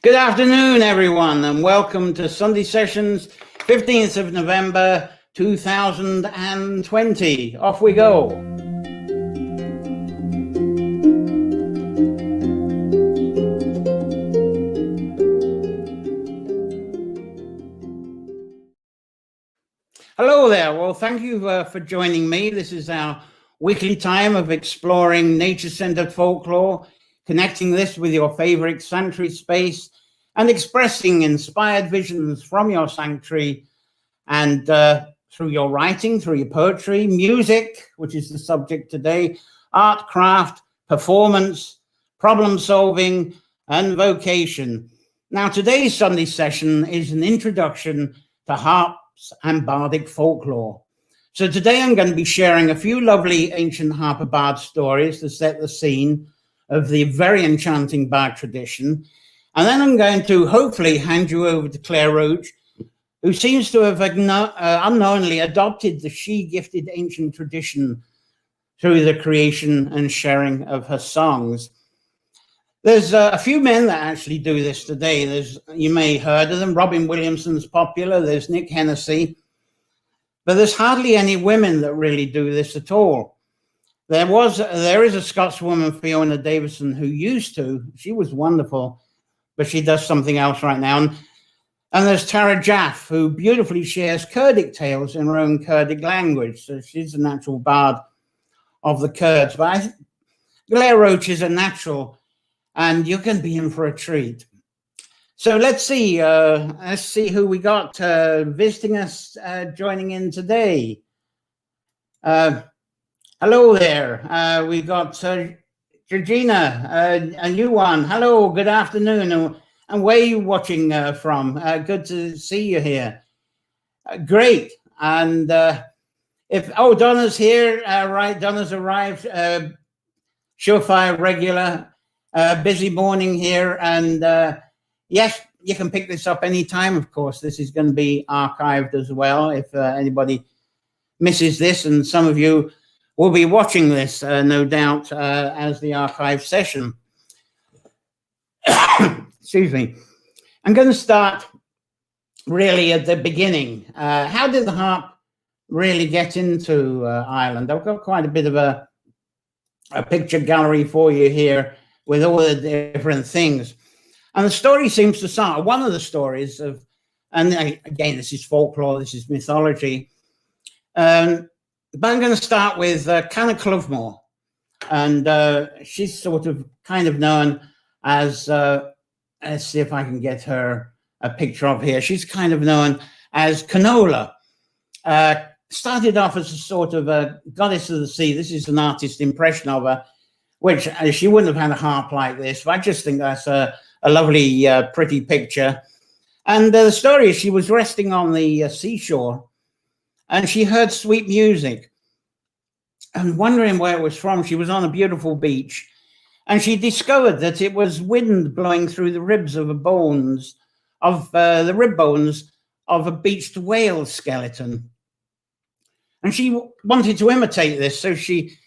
Good afternoon, everyone, and welcome to Sunday Sessions, 15th of November, 2020. Off we go. Hello there. Well, thank you for joining me. This is our weekly time of exploring nature-centered folklore, connecting this with your favorite sanctuary space and expressing inspired visions from your sanctuary and through your writing, through your poetry, music, which is the subject today, art, craft, performance, problem solving, and vocation. Now, today's Sunday session is an introduction to harps and bardic folklore. So today I'm going to be sharing a few lovely ancient harper bard stories to set the scene of the very enchanting bard tradition. And then I'm going to hopefully hand you over to Claire Roche, who seems to have unknowingly adopted the she-gifted ancient tradition through the creation and sharing of her songs. There's a few men that actually do this today. You may have heard of them. Robin Williamson's popular. There's Nick Hennessy. But there's hardly any women that really do this at all. There is a Scotswoman, Fiona Davison, who used to. She was wonderful, but she does something else right now. And there's Tara Jaffe, who beautifully shares Kurdic tales in her own Kurdic language. So she's a natural bard of the Kurds. But Claire Roche is a natural, and you can be in for a treat. So let's see who we got visiting us, joining in today. Hello there. We've got Georgina, a new one. Hello, good afternoon. And where are you watching from? Good to see you here. Great. And Donna's here. Right, Donna's arrived. Surefire regular. Busy morning here. And yes, you can pick this up anytime, of course. This is going to be archived as well if anybody misses this. And some of you will be watching this, no doubt, as the archive session. Excuse me. I'm going to start really at the beginning. How did the harp really get into Ireland? I've got quite a bit of a picture gallery for you here with all the different things. And the story seems to start, one of the stories of, and again, this is folklore, this is mythology, but I'm going to start with Canna Clúthmór, and she's sort of kind of known as, let's see if I can get her a picture of here. She's kind of known as Canola. Started off as a sort of a goddess of the sea. This is an artist's impression of her, which she wouldn't have had a harp like this, but I just think that's a lovely, pretty picture. And the story is she was resting on the seashore and she heard sweet music. And wondering where it was from, she was on a beautiful beach and she discovered that it was wind blowing through the ribs of the rib bones of a beached whale skeleton. And she wanted to imitate this, so she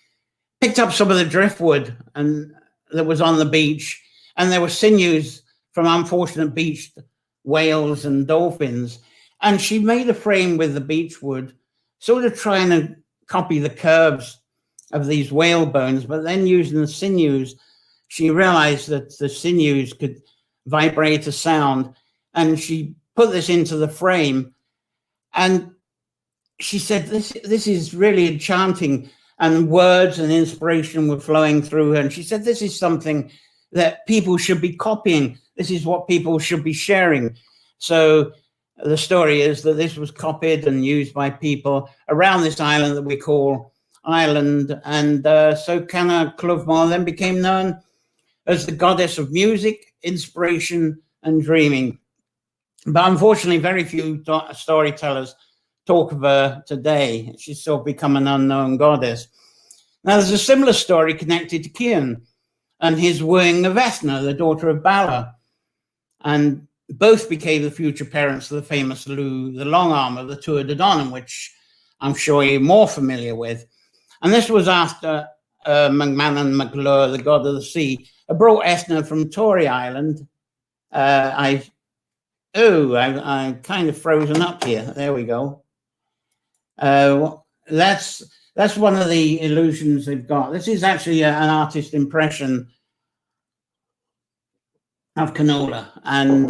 picked up some of the driftwood that was on the beach, and there were sinews from unfortunate beached whales and dolphins. And she made a frame with the beechwood, sort of trying to copy the curves of these whale bones, but then using the sinews, she realized that the sinews could vibrate a sound, and she put this into the frame. And she said, this is really enchanting, and words and inspiration were flowing through her. And she said, this is something that people should be copying. This is what people should be sharing. So the story is that this was copied and used by people around this island that we call Ireland. And so Canna Clúthmór then became known as the goddess of music, inspiration, and dreaming. But unfortunately, very few storytellers talk of her today. She's sort of become an unknown goddess. Now, there's a similar story connected to Cian and his wooing of Ethna, the daughter of Bala. And both became the future parents of the famous Lugh the Long Arm of the Tuath de Danann, which I'm sure you're more familiar with. And this was after McMoragh, the god of the sea, brought Ethna from Tory Island I'm kind of frozen up here. There we go. That's one of the illusions they've got. This is actually an artist impression of canola. And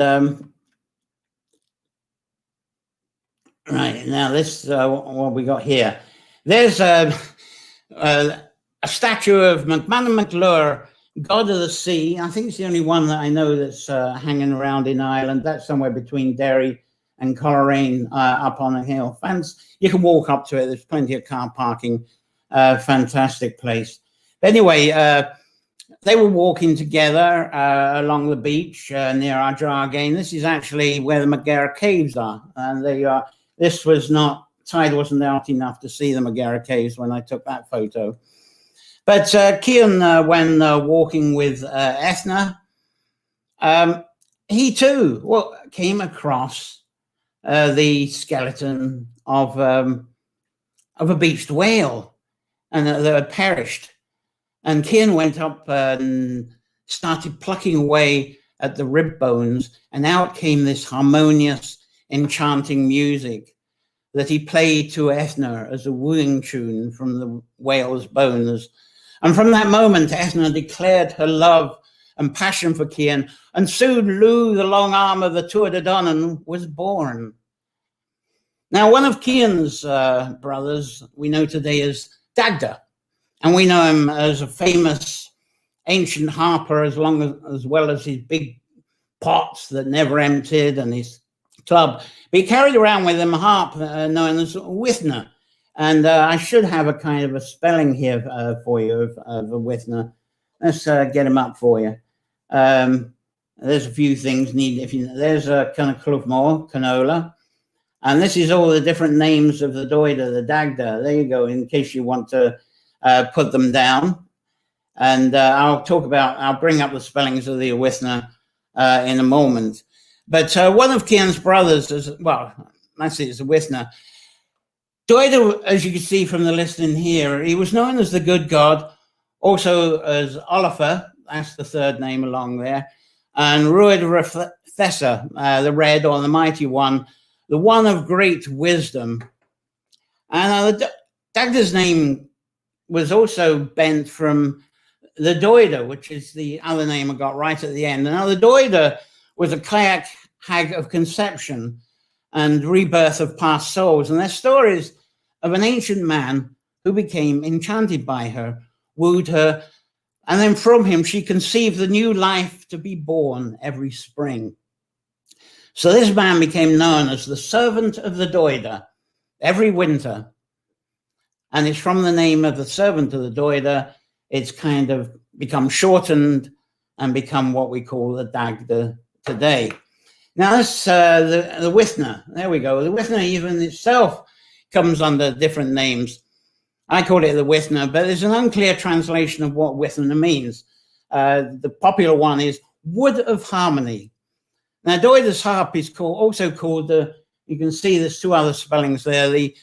right now, this what we got here. There's a statue of McMoragh, god of the sea. I think it's the only one that I know that's hanging around in Ireland. That's somewhere between Derry and Coleraine, up on a hill. Fans, you can walk up to it. There's plenty of car parking. Fantastic place. Anyway, they were walking together along the beach near Ardragain. This is actually where the McMoragh caves are, and they are. This was not, tide wasn't out enough to see the McMoragh caves when I took that photo. But Cian, when walking with Ethna, he too came across the skeleton of a beached whale, and that had perished. And Cian went up and started plucking away at the rib bones, and out came this harmonious, enchanting music that he played to Ethna as a wooing tune from the whale's bones. And from that moment, Ethna declared her love and passion for Cian, and soon Lugh, the long arm of the Tuatha De Danann, was born. Now, one of Cian's brothers we know today as Dagda, and we know him as a famous ancient harper, as well as his big pots that never emptied and his club. But he carried around with him a harp known as Withna. And I should have a kind of a spelling here for you of a Withna. Let's get him up for you. There's a few things needed. There's a kind of Clufmore, canola. And this is all the different names of the Doida, the Dagda. There you go, in case you want to put them down. And I'll bring up the spellings of the Withna in a moment. But one of Cian's brothers, it's a Withna. Dewidd, as you can see from the listing here, he was known as the good god, also as Olafur, that's the third name along there, and Rued Thessa, the red or the mighty one, the one of great wisdom. And Dagda's name was also bent from the Doida, which is the other name I got right at the end. Now, the Doida was a kayak hag of conception and rebirth of past souls. And their stories of an ancient man who became enchanted by her, wooed her, and then from him she conceived the new life to be born every spring. So this man became known as the servant of the Doida every winter. And it's from the name of the servant of the Doida, it's kind of become shortened and become what we call the Dagda today. Now that's the Withna. There we go. The Withna even itself comes under different names. I call it the Withna, but there's an unclear translation of what Withna means. The popular one is wood of harmony. Now, Doida's harp is also called you can see there's two other spellings there, the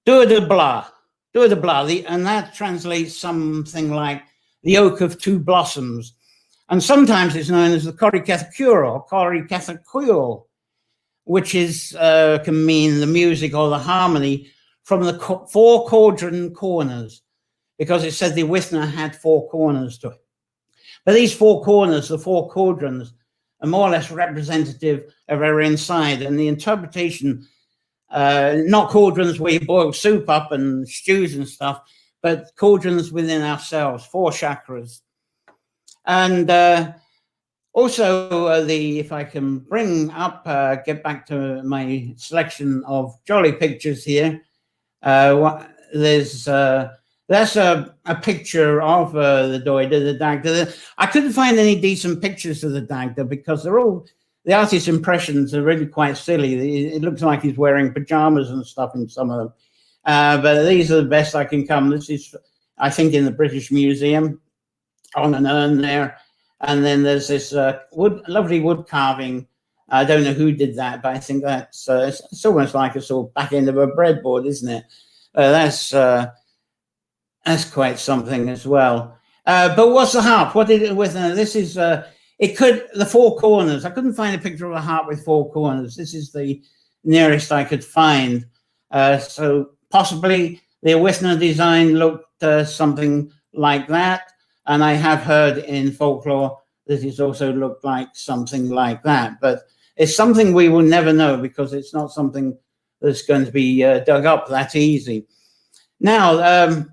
Dŵr de Bla, and that translates something like the oak of two blossoms. And sometimes it's known as the Corricethacure or Corricethacure, which can mean the music or the harmony from the four quadrant corners, because it said the Withna had four corners to it. But these four corners, the four quadrants, are more or less representative of our inside, and the interpretation, not cauldrons where you boil soup up and stews and stuff, but cauldrons within ourselves, four chakras. And also if I can bring up, get back to my selection of jolly pictures here. That's a picture of the Doida, the Dagda. I couldn't find any decent pictures of the Dagda because the artist's impressions are really quite silly. It looks like he's wearing pajamas and stuff in some of them. But these are the best I can come. This is, I think, in the British Museum on an urn there. And then there's this lovely wood carving. I don't know who did that, but I think that's it's almost like a sort of back end of a breadboard, isn't it? That's quite something as well. But what's the harp? What did it with? This is the four corners. I couldn't find a picture of a harp with four corners. This is the nearest I could find. So possibly the Wisner design looked something like that. And I have heard in folklore that it's also looked like something like that. But it's something we will never know because it's not something that's going to be dug up that easy. Now,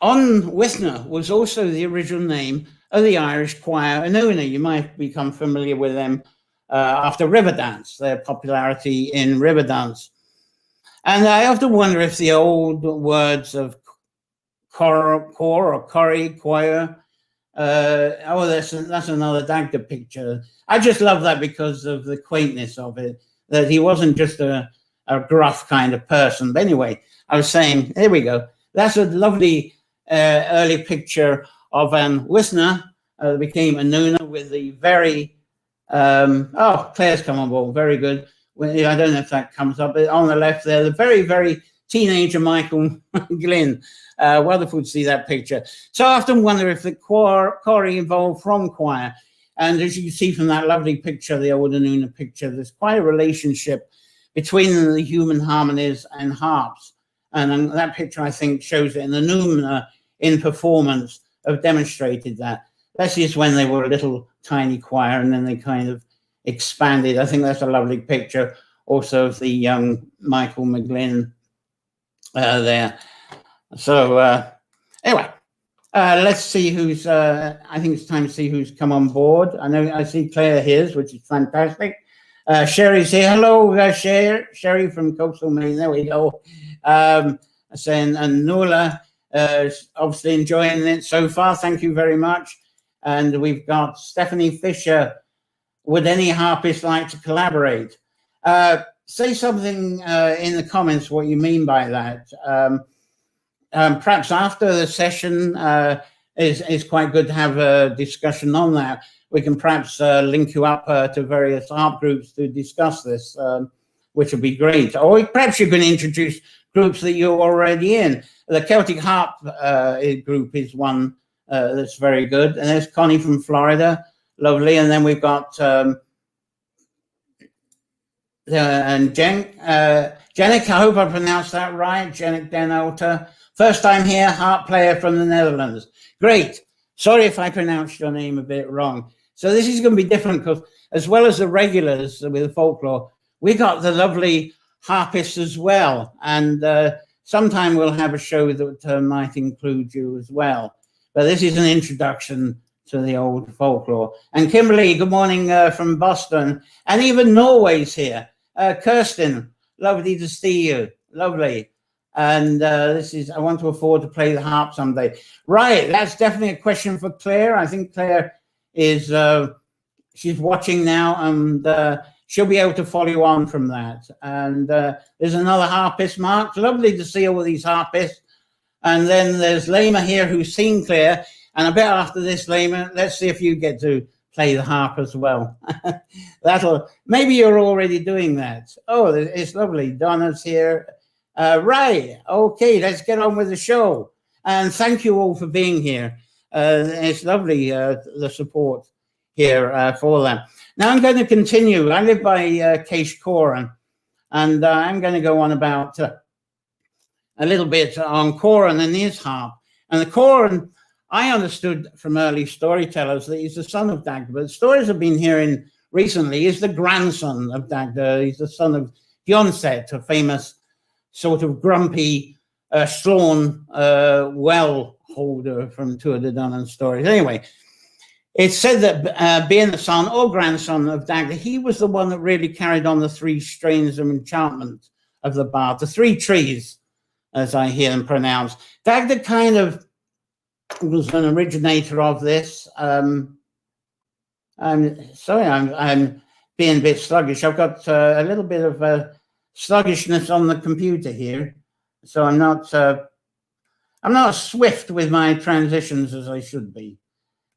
on Wisner was also the original name of the Irish choir Anuna. You might become familiar with them after Riverdance, their popularity in Riverdance. And I often wonder if the old words of corps or corrie, choir, that's another Dagda picture. I just love that because of the quaintness of it, that he wasn't just a gruff kind of person. But anyway, I was saying, here we go. That's a lovely early picture of an Wisner, became Anuna with the very, Claire's come on board, very good. I don't know if that comes up, but on the left there, the very, very teenager Michael Glynn. Wonderful to see that picture. So I often wonder if the corrie evolved from choir. And as you can see from that lovely picture, the old Anuna picture, there's quite a relationship between the human harmonies and harps. And that picture, I think, shows it. And the Anuna in performance have demonstrated that. This is when they were a little tiny choir, and then they kind of expanded. I think that's a lovely picture also of the young Michael McGlynn there. So anyway, let's see who's, I think it's time to see who's come on board. I see Claire here, which is fantastic. Sherry's here. Hello, Sherry from Coastal Maine. There we go. Saying, and Nola obviously enjoying it so far. Thank you very much. And we've got Stephanie Fisher. Would any harpist like to collaborate? Say something in the comments what you mean by that. Perhaps after the session is quite good to have a discussion on that. We can perhaps link you up to various harp groups to discuss this, which would be great. Or perhaps you can introduce groups that you're already in. The Celtic Harp group is one that's very good. And there's Connie from Florida, lovely. And then we've got and Jenik, I hope I pronounced that right, Jenik Den Alta. First time here, harp player from the Netherlands. Great. Sorry if I pronounced your name a bit wrong. So this is going to be different because as well as the regulars with folklore, we got the lovely harpists as well. And sometime we'll have a show that might include you as well. But this is an introduction to the old folklore. And Kimberly, good morning from Boston. And even Norway's here. Kirsten, lovely to see you. Lovely. And this is, I want to afford to play the harp someday. Right, that's definitely a question for Claire. I think Claire is, she's watching now, and she'll be able to follow you on from that. And there's another harpist, Mark. Lovely to see all these harpists. And then there's Lema here who's seen Claire. And I bet after this, Lema, let's see if you get to play the harp as well. Maybe you're already doing that. Oh, it's lovely. Donna's here. Right, okay, let's get on with the show. And thank you all for being here. It's lovely, the support here for that. Now I'm going to continue. I live by Ceish Coran, and I'm going to go on about a little bit on Coran and his harp. And the Coran, I understood from early storytellers that he's the son of Dagda, but stories I've been hearing recently is the grandson of Dagda. He's the son of Dionset, a famous sort of grumpy, Sloan well holder from Tuath de Danann stories. Anyway, it's said that being the son or grandson of Dagda, he was the one that really carried on the three strains of enchantment of the bard, the three trees, as I hear them pronounced. Dagda kind of was an originator of this. I'm sorry, I'm being a bit sluggish. I've got a little bit of sluggishness on the computer here, so I'm not swift with my transitions as I should be.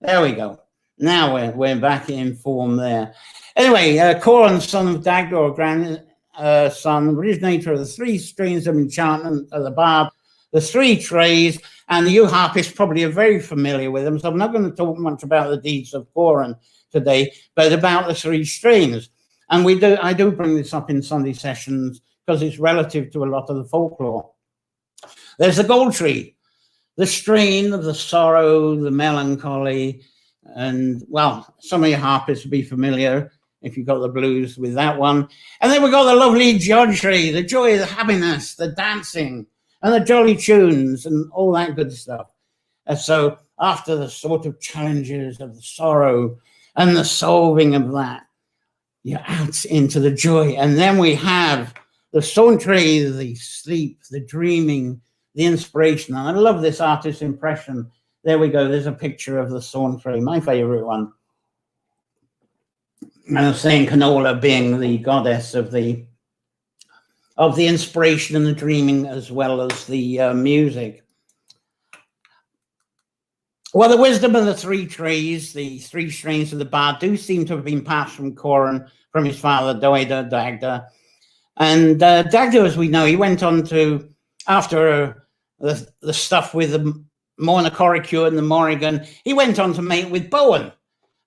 There we go. Now we're back in form there. Anyway, Coran, son of Dagda, or grandson, originator of the three strains of enchantment of the bard, the three trays, and you harpists probably are very familiar with them, so I'm not going to talk much about the deeds of Coran today, but about the three strains. And I do bring this up in Sunday sessions because it's relative to a lot of the folklore. There's the gold tree, the strain of the sorrow, the melancholy, and, well, some of your harpists will be familiar if you've got the blues with that one. And then we've got the lovely judge tree, the joy, the happiness, the dancing, and the jolly tunes, and all that good stuff. And so after the sort of challenges of the sorrow and the solving of that, you're out into the joy. And then we have the sauntery, the sleep, the dreaming, the inspiration. And I love this artist's impression. There we go. There's a picture of the sauntery, my favorite one. And I was saying Canola being the goddess of the inspiration and the dreaming, as well as the music. Well, the wisdom of the three trees, the three strains of the bard, do seem to have been passed from Coran, from his father, Dewidd, Dagda. And Dagda, as we know, he went on to, after the stuff with the Morna Coricure and the Morrigan, he went on to mate with Bowen,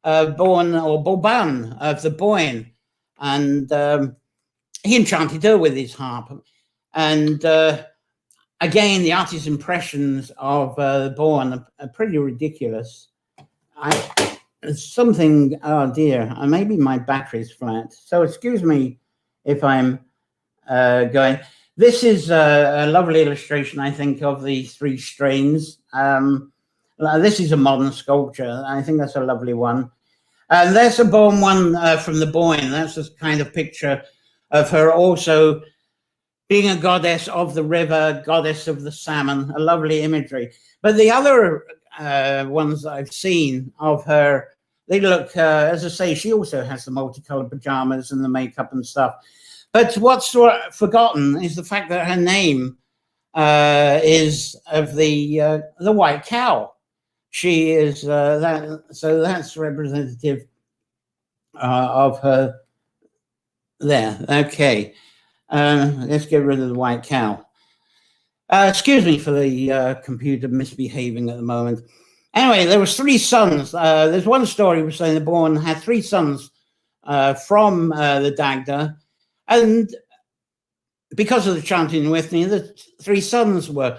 or Boban of the Boyne. And he enchanted her with his harp. And again, the artist's impressions of Bowen are pretty ridiculous. Something, oh dear, maybe my battery's flat. So excuse me if I'm going. This is a lovely illustration, I think, of the three strains. This is a modern sculpture. I think that's a lovely one. And there's a Bowen one from the Boyne. That's a kind of picture of her also being a goddess of the river, goddess of the salmon, a lovely imagery. But the other ones that I've seen of her, they look, as I say, she also has the multicolored pajamas and the makeup and stuff. But what's forgotten is the fact that her name is of the white cow. She is that, so that's representative of her there. Okay. Let's get rid of the white cow. Excuse me for the computer misbehaving at the moment. Anyway, there was three sons. There's one story which saying the Bowen had three sons from the Dagda, and because of the chanting in Withney, the three sons were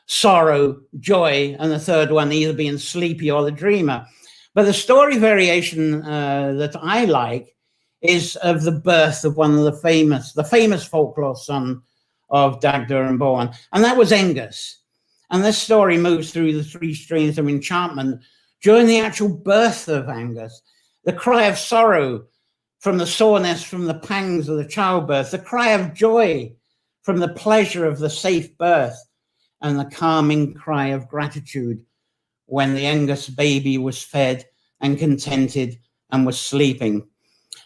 sorrow, joy, and the third one either being sleepy or the dreamer. But the story variation that I like is of the birth of one of the famous folklore son of Dagda and Bowen, and that was Angus. And this story moves through the three strains of enchantment during the actual birth of Angus. The cry of sorrow from the soreness, from the pangs of the childbirth, the cry of joy from the pleasure of the safe birth, and the calming cry of gratitude when the Angus baby was fed and contented and was sleeping.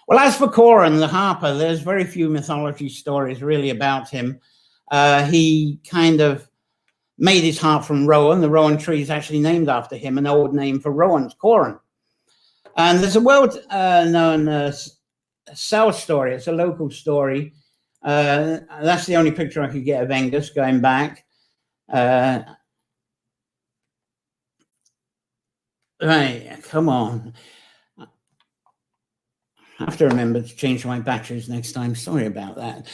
Well, as for Coran, the harper, there's very few mythology stories really about him. He kind of made his harp from rowan. The rowan tree is actually named after him, an old name for rowans, Coran. And there's a well-known cell story. It's a local story. That's the only picture I could get of Angus going back. Right, come on. I have to remember to change my batteries next time. Sorry about that.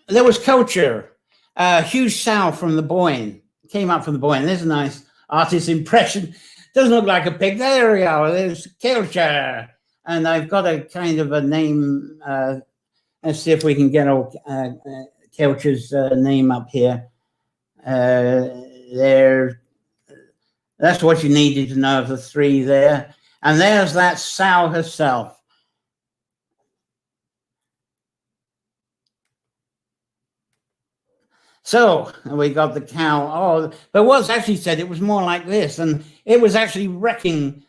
There was culture. Huge sow from the Boyne. Came up from the Boyne. There's a nice artist's impression. Doesn't look like a pig. There we are. There's culture. And I've got a kind of a name. Let's see if we can get Kelcher's name up here. There. That's what you needed to know of the three there. And there's that sow herself. So we got the cow. Oh, but what's actually said, it was more like this. And it was actually wrecking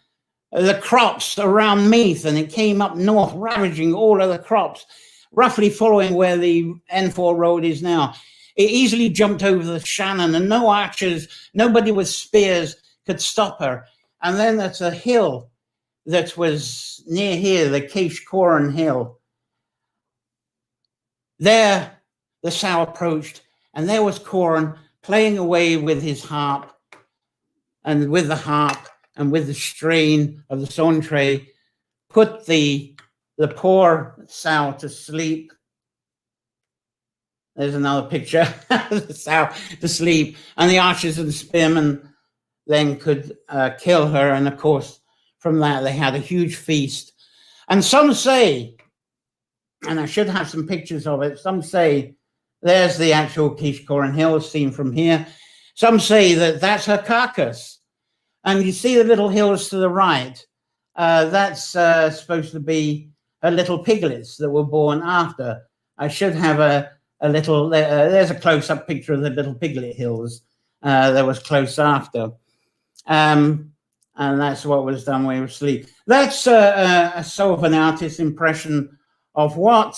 the crops around Meath. And it came up north, ravaging all of the crops, roughly following where the N4 road is now. It easily jumped over the Shannon, and no archers, nobody with spears could stop her. And then there's a hill that was near here, the Cache Coran Hill. There the sow approached, and there was Coran playing away with his harp, and with the harp and with the strain of the sontre, put the poor sow to sleep. There's another picture, the sow to sleep, and the archers and spearmen then could kill her, and of course from that they had a huge feast. And some say, and I should have some pictures of it, some say there's the actual Císh Coran Hill seen from here. Some say that that's her carcass, and you see the little hills to the right, that's supposed to be her little piglets that were born after. I should have a little, there's a close-up picture of the little piglet hills that was close after. And that's what was done when we were asleep. That's a sort of an artist's impression of what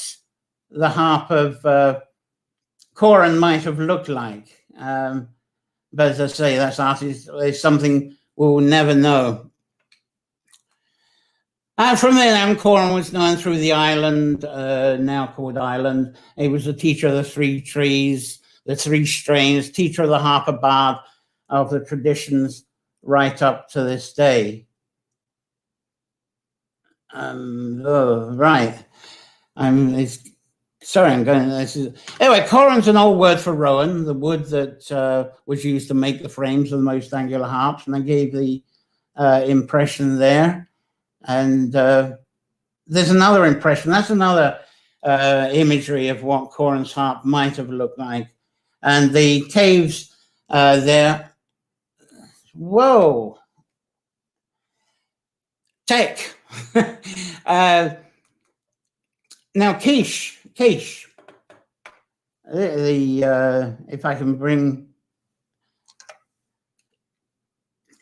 the harp of Coran might have looked like. But as I say, that's artist, it's something we will never know. And from there, Coran was known through the island, now called Ireland. He was the teacher of the three trees, the three strains, teacher of the harper bard of the traditions right up to this day. Right. Sorry, I'm going. Anyway, Coran's an old word for rowan, the wood that was used to make the frames of the most angular harps, and I gave the impression there. And there's another impression. That's another imagery of what Coran's harp might have looked like. And the caves there. Whoa. Tech. Now, Císh. If I can bring.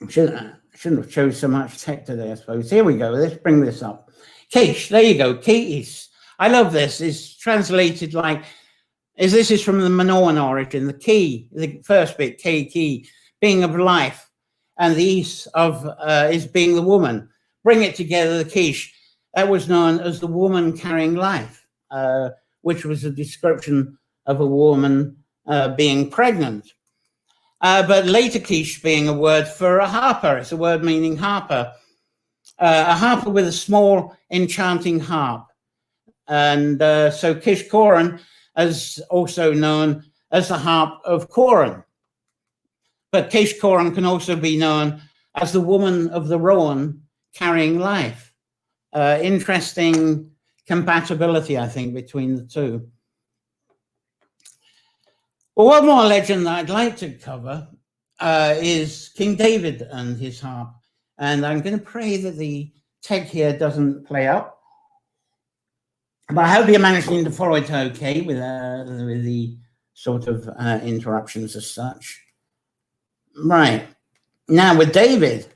Shouldn't have chose so much tech today, I suppose. Here we go. Let's bring this up. Císh, there you go. Císh. I love this. It's translated like, this is from the Minoan origin. The key, the first bit, key, being of life, and the is of is being the woman. Bring it together, the Císh. That was known as the woman carrying life, which was a description of a woman being pregnant. But later Císh being a word for a harper. It's a word meaning harper. A harper with a small enchanting harp. And so Císh Coran is also known as the harp of Coran. But Císh Coran can also be known as the woman of the rowan carrying life. Interesting compatibility, I think, between the two. Well, one more legend that I'd like to cover is King David and his harp. And I'm going to pray that the tech here doesn't play up. But I hope you're managing to follow it okay with the sort of interruptions as such. Right. Now with David,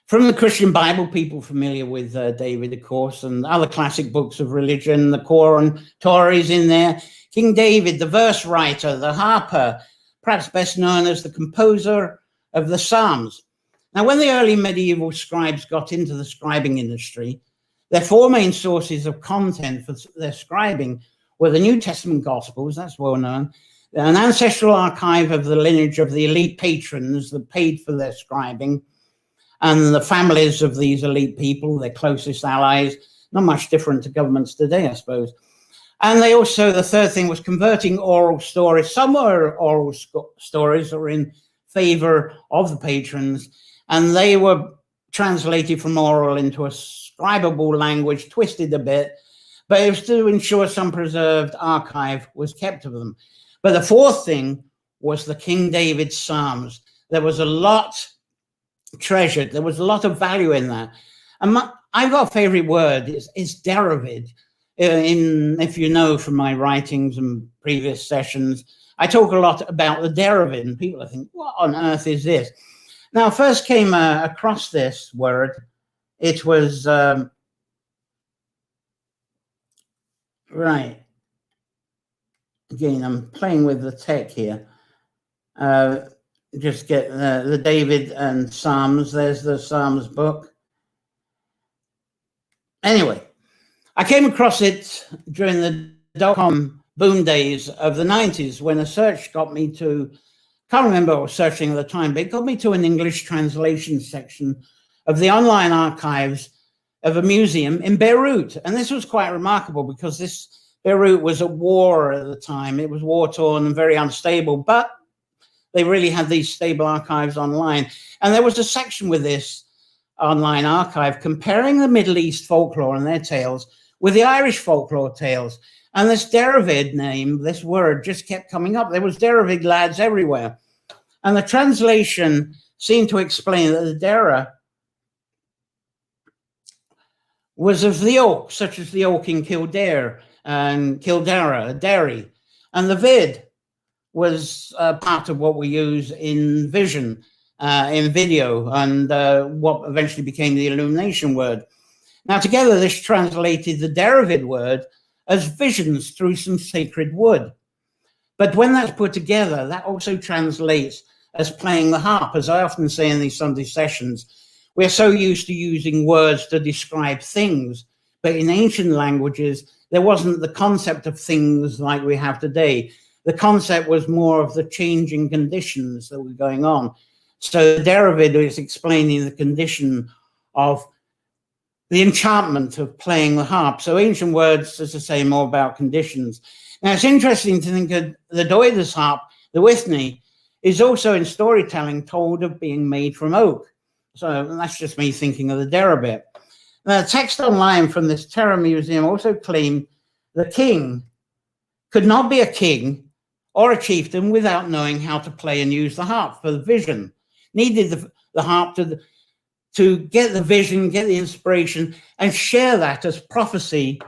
from the Christian Bible, people familiar with David, of course, and other classic books of religion, the Quran, Torah is in there. King David, the verse writer, the harper, perhaps best known as the composer of the Psalms. Now, when the early medieval scribes got into the scribing industry, their four main sources of content for their scribing were the New Testament Gospels, that's well known, an ancestral archive of the lineage of the elite patrons that paid for their scribing, and the families of these elite people, their closest allies, not much different to governments today, I suppose. And they also, the third thing was converting oral stories. Some were oral stories that were in favor of the patrons, and they were translated from oral into a scribable language, twisted a bit, but it was to ensure some preserved archive was kept of them. But the fourth thing was the King David Psalms. There was a lot treasured. There was a lot of value in that. And I've got a favorite word, is Deravid. If you know from my writings and previous sessions, I talk a lot about the Deravid, and people think, what on earth is this? Now, I first came across this word. It was, right. Again, I'm playing with the tech here. Just get the David and Psalms. There's the Psalms book. Anyway, I came across it during the dot-com boom days of the 90s when a search got me to, can't remember what I was searching at the time, but it got me to an English translation section of the online archives of a museum in Beirut. And this was quite remarkable because this Beirut was at war at the time. It was war-torn and very unstable, but they really had these stable archives online. And there was a section with this online archive comparing the Middle East folklore and their tales with the Irish folklore tales. And this Deravid name, this word, just kept coming up. There was Deravid lads everywhere. And the translation seemed to explain that the Dera was of the oak, such as the oak in Kildare and Kildara, Derry. And the vid was part of what we use in vision, in video, and what eventually became the illumination word. Now, together, this translated the Deravid word as visions through some sacred wood. But when that's put together, that also translates as playing the harp. As I often say in these Sunday sessions, we're so used to using words to describe things, but in ancient languages, there wasn't the concept of things like we have today. The concept was more of the changing conditions that were going on. So Deravid is explaining the condition of the enchantment of playing the harp. So ancient words, as I say, more about conditions. Now, it's interesting to think that the Dewidd harp, the Withny, is also in storytelling told of being made from oak. So that's just me thinking of the Dera bit. Now, the text online from this Terror Museum also claimed the king could not be a king or a chieftain without knowing how to play and use the harp for the vision. Needed the harp to get the vision, get the inspiration, and share that as prophecy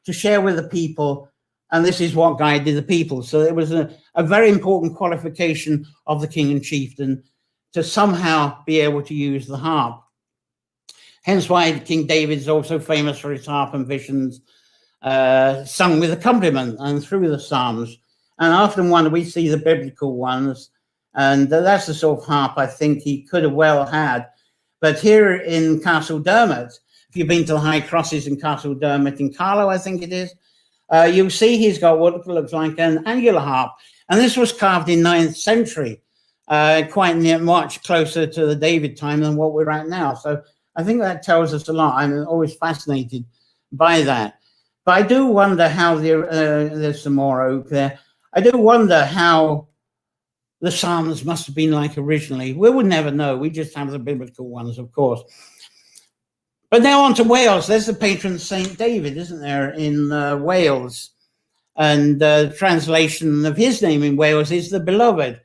to share with the people. And this is what guided the people. So it was a very important qualification of the king and chieftain to somehow be able to use the harp. Hence why King David is also famous for his harp and visions sung with accompaniment and through the Psalms. And I often wonder, we see the biblical ones, and that's the sort of harp I think he could have well had. But here in Castle Dermot, if you've been to the High Crosses in Castle Dermot in Carlow, I think it is, you'll see he's got what looks like an angular harp. And this was carved in 9th century, quite near, much closer to the David time than what we're at now. So I think that tells us a lot. I'm always fascinated by that. But I do wonder how there's some more oak there. I do wonder how the Psalms must have been like originally. We would never know. We just have the biblical ones, of course. But now on to Wales. There's the patron Saint David, isn't there, in Wales? And the translation of his name in Wales is the Beloved.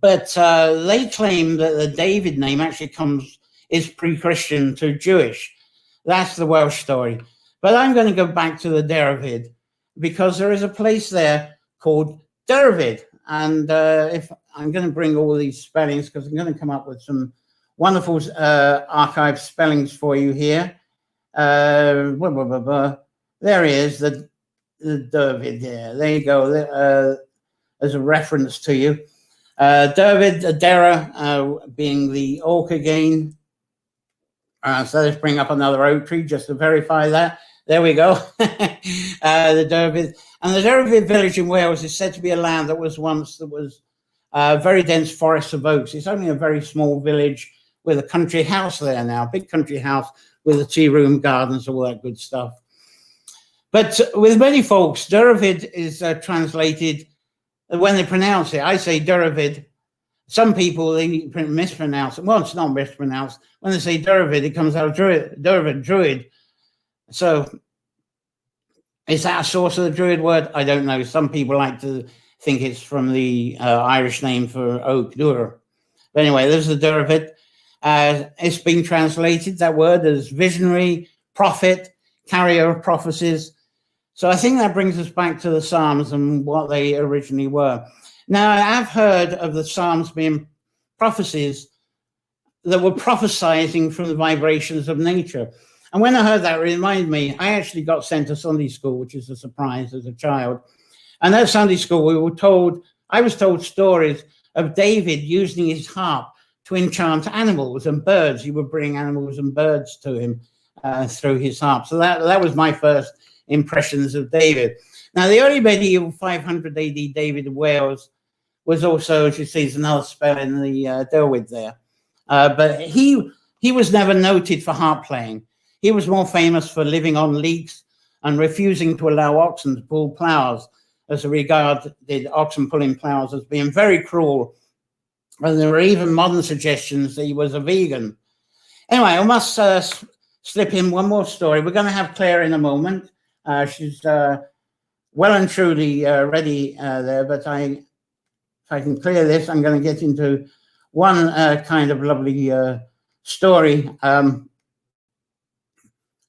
But they claim that the David name actually is pre-Christian to Jewish. That's the Welsh story. But I'm going to go back to the Deravid because there is a place there called Deravid. And if I'm going to bring all these spellings because I'm going to come up with some wonderful archive spellings for you here. There he is, the Derwydd there. There you go, as a reference to you. Derwydd, Dera being the oak again. So let's bring up another oak tree just to verify that. There we go. The Derwydd. And the Derwydd village in Wales is said to be a land that was once very dense forests of oaks. It's only a very small village with a country house there now, big country house with a tea room, gardens, all that good stuff. But with many folks, Deravid is translated, when they pronounce it, I say Deravid. Some people, they mispronounce it. Well, it's not mispronounced. When they say Deravid, it comes out of Deravid, Druid. So is that a source of the Druid word? I don't know. Some people like to think it's from the Irish name for oak, Dura. But anyway, there's the Deravid. It's been translated, that word, as visionary, prophet, carrier of prophecies. So I think that brings us back to the Psalms and what they originally were. Now, I've heard of the Psalms being prophecies that were prophesying from the vibrations of nature. And when I heard that, it reminded me, I actually got sent to Sunday school, which is a surprise as a child. And at Sunday school, I was told stories of David using his harp to enchant animals and birds. He would bring animals and birds to him through his harp. So that was my first impressions of David. Now, the early medieval 500 AD David of Wales was also, as you see, there's another spell in the Derwydd there. But he was never noted for harp playing. He was more famous for living on leeks and refusing to allow oxen to pull ploughs, as regarded oxen pulling ploughs as being very cruel. And there were even modern suggestions that he was a vegan. Anyway, I must slip in one more story. We're going to have Claire in a moment. She's well and truly ready there, but if I can clear this, I'm going to get into one kind of lovely story.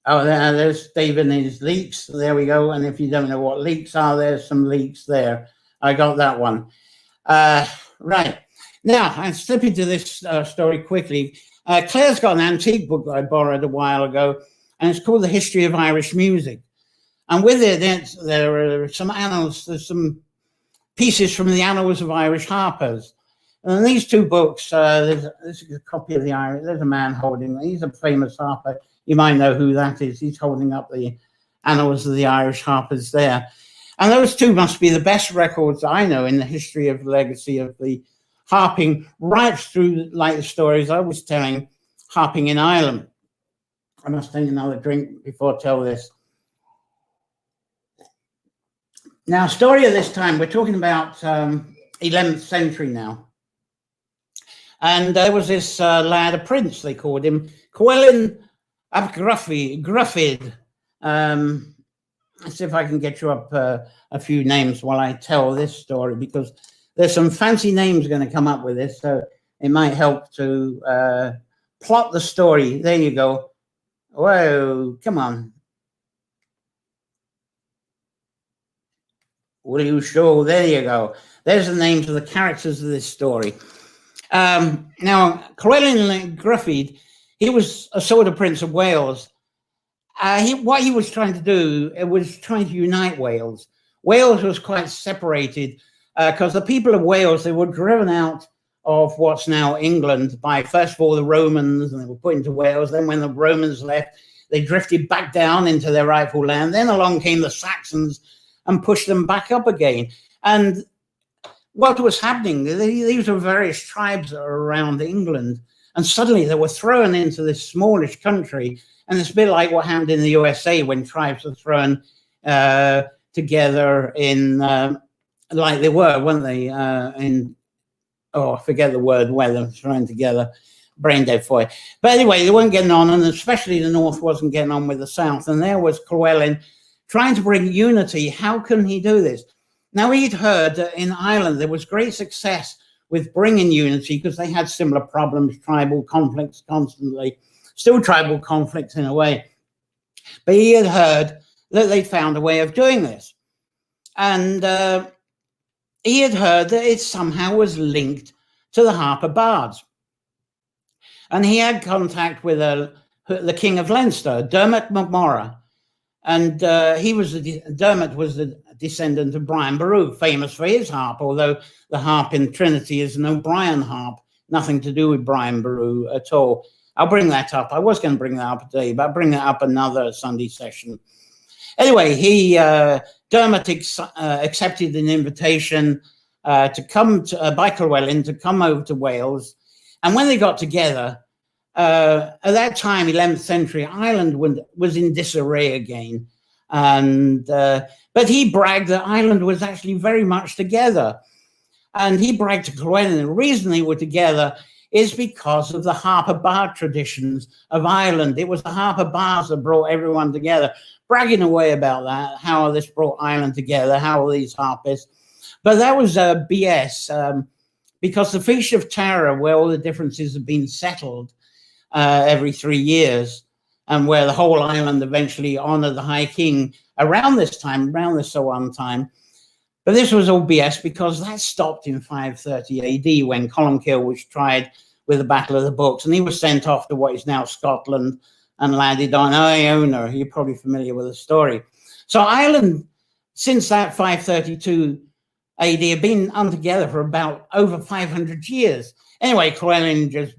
There's David and his leeks. There we go. And if you don't know what leeks are, there's some leeks there. I got that one. Right. Now, I'm slipping to this story quickly. Claire's got an antique book that I borrowed a while ago, and it's called The History of Irish Music. And with it, there are some annals, there's some pieces from the Annals of Irish Harpers. And in these two books, there's a copy of the Irish, there's a man holding, he's a famous harper. You might know who that is. He's holding up the Annals of the Irish Harpers there. And those two must be the best records I know in the history of the legacy of the harping, right through, like the stories I was telling, harping in Ireland. I must take another drink before I tell this. Now, story of this time, we're talking about 11th century now. And there was this lad, a prince, they called him, Llywelyn ap Gruffydd. Let's see if I can get you up a few names while I tell this story, because there's some fancy names going to come up with this, so it might help to plot the story. There you go. Whoa, come on. Will you show? There you go. There's the names of the characters of this story. Now, Llywelyn Gruffydd, he was a sort of Prince of Wales. What he was trying to do, it was trying to unite Wales. Wales was quite separated because the people of Wales, they were driven out of what's now England by, first of all, the Romans, and they were put into Wales. Then when the Romans left, they drifted back down into their rightful land. Then along came the Saxons and pushed them back up again. And what was happening, these were various tribes that were around England, and suddenly they were thrown into this smallish country. And it's a bit like what happened in the USA when tribes were thrown together in, like they were, weren't they, I forget the word, where they were thrown together, brain dead for it. But anyway, they weren't getting on, and especially the North wasn't getting on with the South. And there was Llywelyn trying to bring unity. How can he do this? Now, he'd heard that in Ireland there was great success with bringing unity because they had similar problems, tribal conflicts constantly, still tribal conflicts in a way. But he had heard that they'd found a way of doing this. And he had heard that it somehow was linked to the harper bards. And he had contact with the King of Leinster, Dermot McMoragh. And Dermot was the descendant of Brian Boru, famous for his harp, although the harp in Trinity is an O'Brien harp, nothing to do with Brian Boru at all. I'll bring that up. I was going to bring that up today, but I'll bring that up another Sunday session. Anyway, Dermot accepted an invitation to come by Llywelyn to come over to Wales. And when they got together, at that time, 11th century, Ireland was in disarray again. And but he bragged that Ireland was actually very much together. And he bragged to Llywelyn, the reason they were together is because of the harper bard traditions of Ireland. It was the harper bards that brought everyone together, bragging away about that, how this brought Ireland together, how all these harpists. But that was BS, because the Feast of Tara, where all the differences have been settled every 3 years, and where the whole island eventually honored the High King around this time, around this so-on time. But this was all BS because that stopped in 530 AD when Columbkill was tried with the Battle of the Books, and he was sent off to what is now Scotland and landed on Iona. You're probably familiar with the story. So Ireland, since that 532 AD, had been untogether for about over 500 years. Anyway, Llywelyn just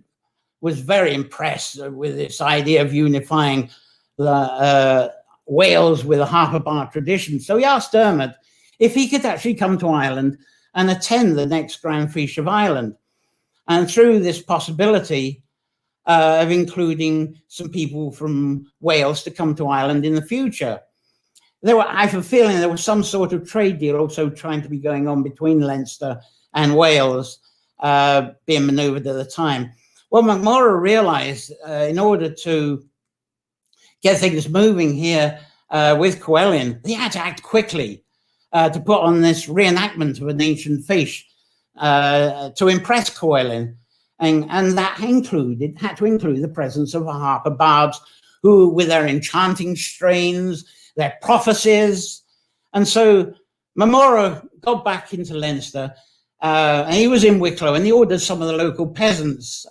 was very impressed with this idea of unifying the Wales with a harper bard tradition. So he asked Dermot if he could actually come to Ireland and attend the next Grand Fish of Ireland. And through this possibility of including some people from Wales to come to Ireland in the future. I have a feeling there was some sort of trade deal also trying to be going on between Leinster and Wales, being manoeuvred at the time. Well, McMoragh realized in order to get things moving here with Llywelyn, he had to act quickly to put on this reenactment of an ancient fish to impress Llywelyn. And that had to include the presence of harper bards who, with their enchanting strains, their prophecies. And so McMoragh got back into Leinster, and he was in Wicklow, and he ordered some of the local peasants,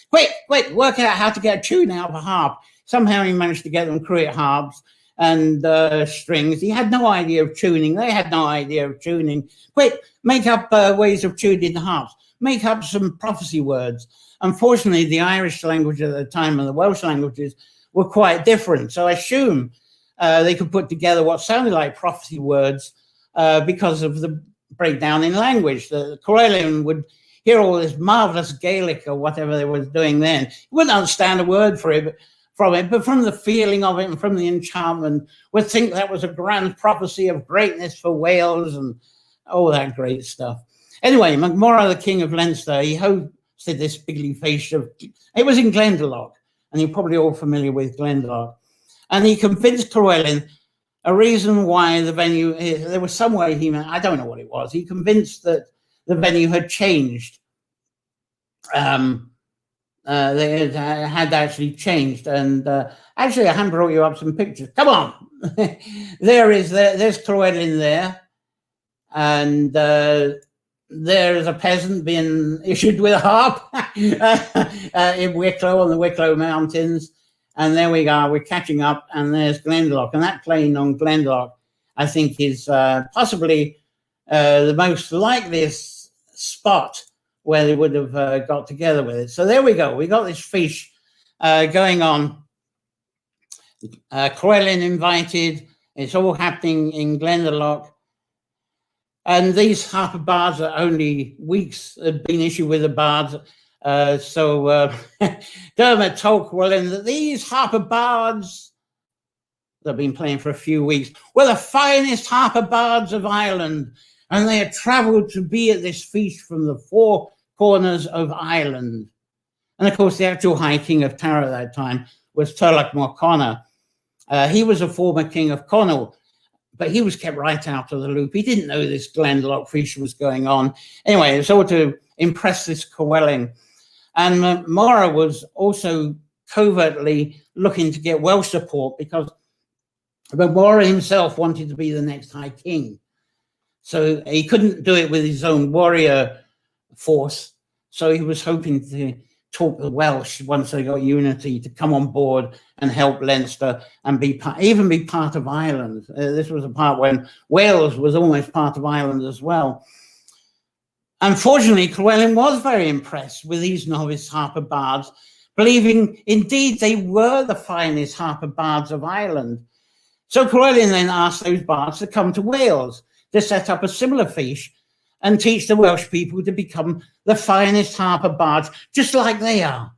quick, work out how to get a tune out of a harp. Somehow he managed to get them cruet harps and strings. He had no idea of tuning. They had no idea of tuning. Quick, make up ways of tuning the harps. Make up some prophecy words. Unfortunately, the Irish language at the time and the Welsh languages were quite different. So I assume they could put together what sounded like prophecy words because of the breakdown in language. The Llywelyn would hear all this marvelous Gaelic or whatever they were doing then. He wouldn't understand a word from it, but from the feeling of it and from the enchantment, would think that was a grand prophecy of greatness for Wales and all that great stuff. Anyway, McMoragh, the King of Leinster, he hosted this bigly feast it was in Glendalough, and you're probably all familiar with Glendalough. And he convinced Llywelyn a reason why the venue, there was some way I don't know what it was. He convinced that the venue had changed. They had actually changed. And actually, I haven't brought you up some pictures. Come on. there's Llywelyn there. And there's a peasant being issued with a harp in Wicklow, on the Wicklow Mountains. And there we are, we're catching up, and there's Glendalough. And that plain on Glendalough, I think, is possibly the most likeliest spot where they would have got together with it. So there we go. We got this fish going on. Llywelyn invited. It's all happening in Glendalough. And these harper bards are only weeks had been issued with the bards. So Dermot told Llywelyn that these harper bards, they've been playing for a few weeks, were the finest harper bards of Ireland, and they had travelled to be at this feast from the four corners of Ireland. And of course, the actual High King of Tara at that time was Turlough O'Connor. He was a former King of Connaught, but he was kept right out of the loop. He didn't know this Glendalough feast was going on. Anyway, it was all to impress this Llywelyn. And McMoragh was also covertly looking to get Welsh support because McMoragh himself wanted to be the next High King. So he couldn't do it with his own warrior force. So he was hoping to talk the Welsh, once they got unity, to come on board and help Leinster and even be part of Ireland. This was a part when Wales was almost part of Ireland as well. Unfortunately, Llywelyn was very impressed with these novice harper bards, believing indeed they were the finest harper bards of Ireland. So Llywelyn then asked those bards to come to Wales to set up a similar feast and teach the Welsh people to become the finest harper bards, just like they are.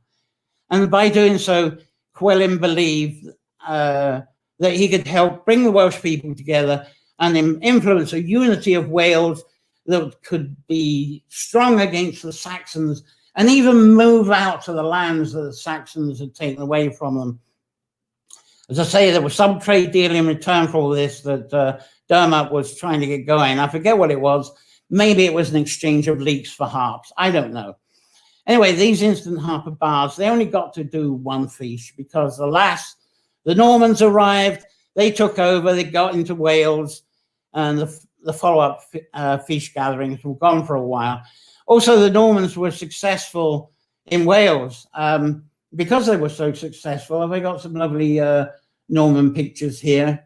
And by doing so, Llywelyn believed that he could help bring the Welsh people together and influence a unity of Wales that could be strong against the Saxons and even move out to the lands that the Saxons had taken away from them. As I say, there was some trade deal in return for all this that Dermot was trying to get going. I forget what it was. Maybe it was an exchange of leeks for harps. I don't know. Anyway, these instant harper bards, they only got to do one feast because, alas, the Normans arrived, they took over, they got into Wales, and the follow-up feast gatherings were gone for a while. Also, the Normans were successful in Wales. Because they were so successful, I've got some lovely Norman pictures here.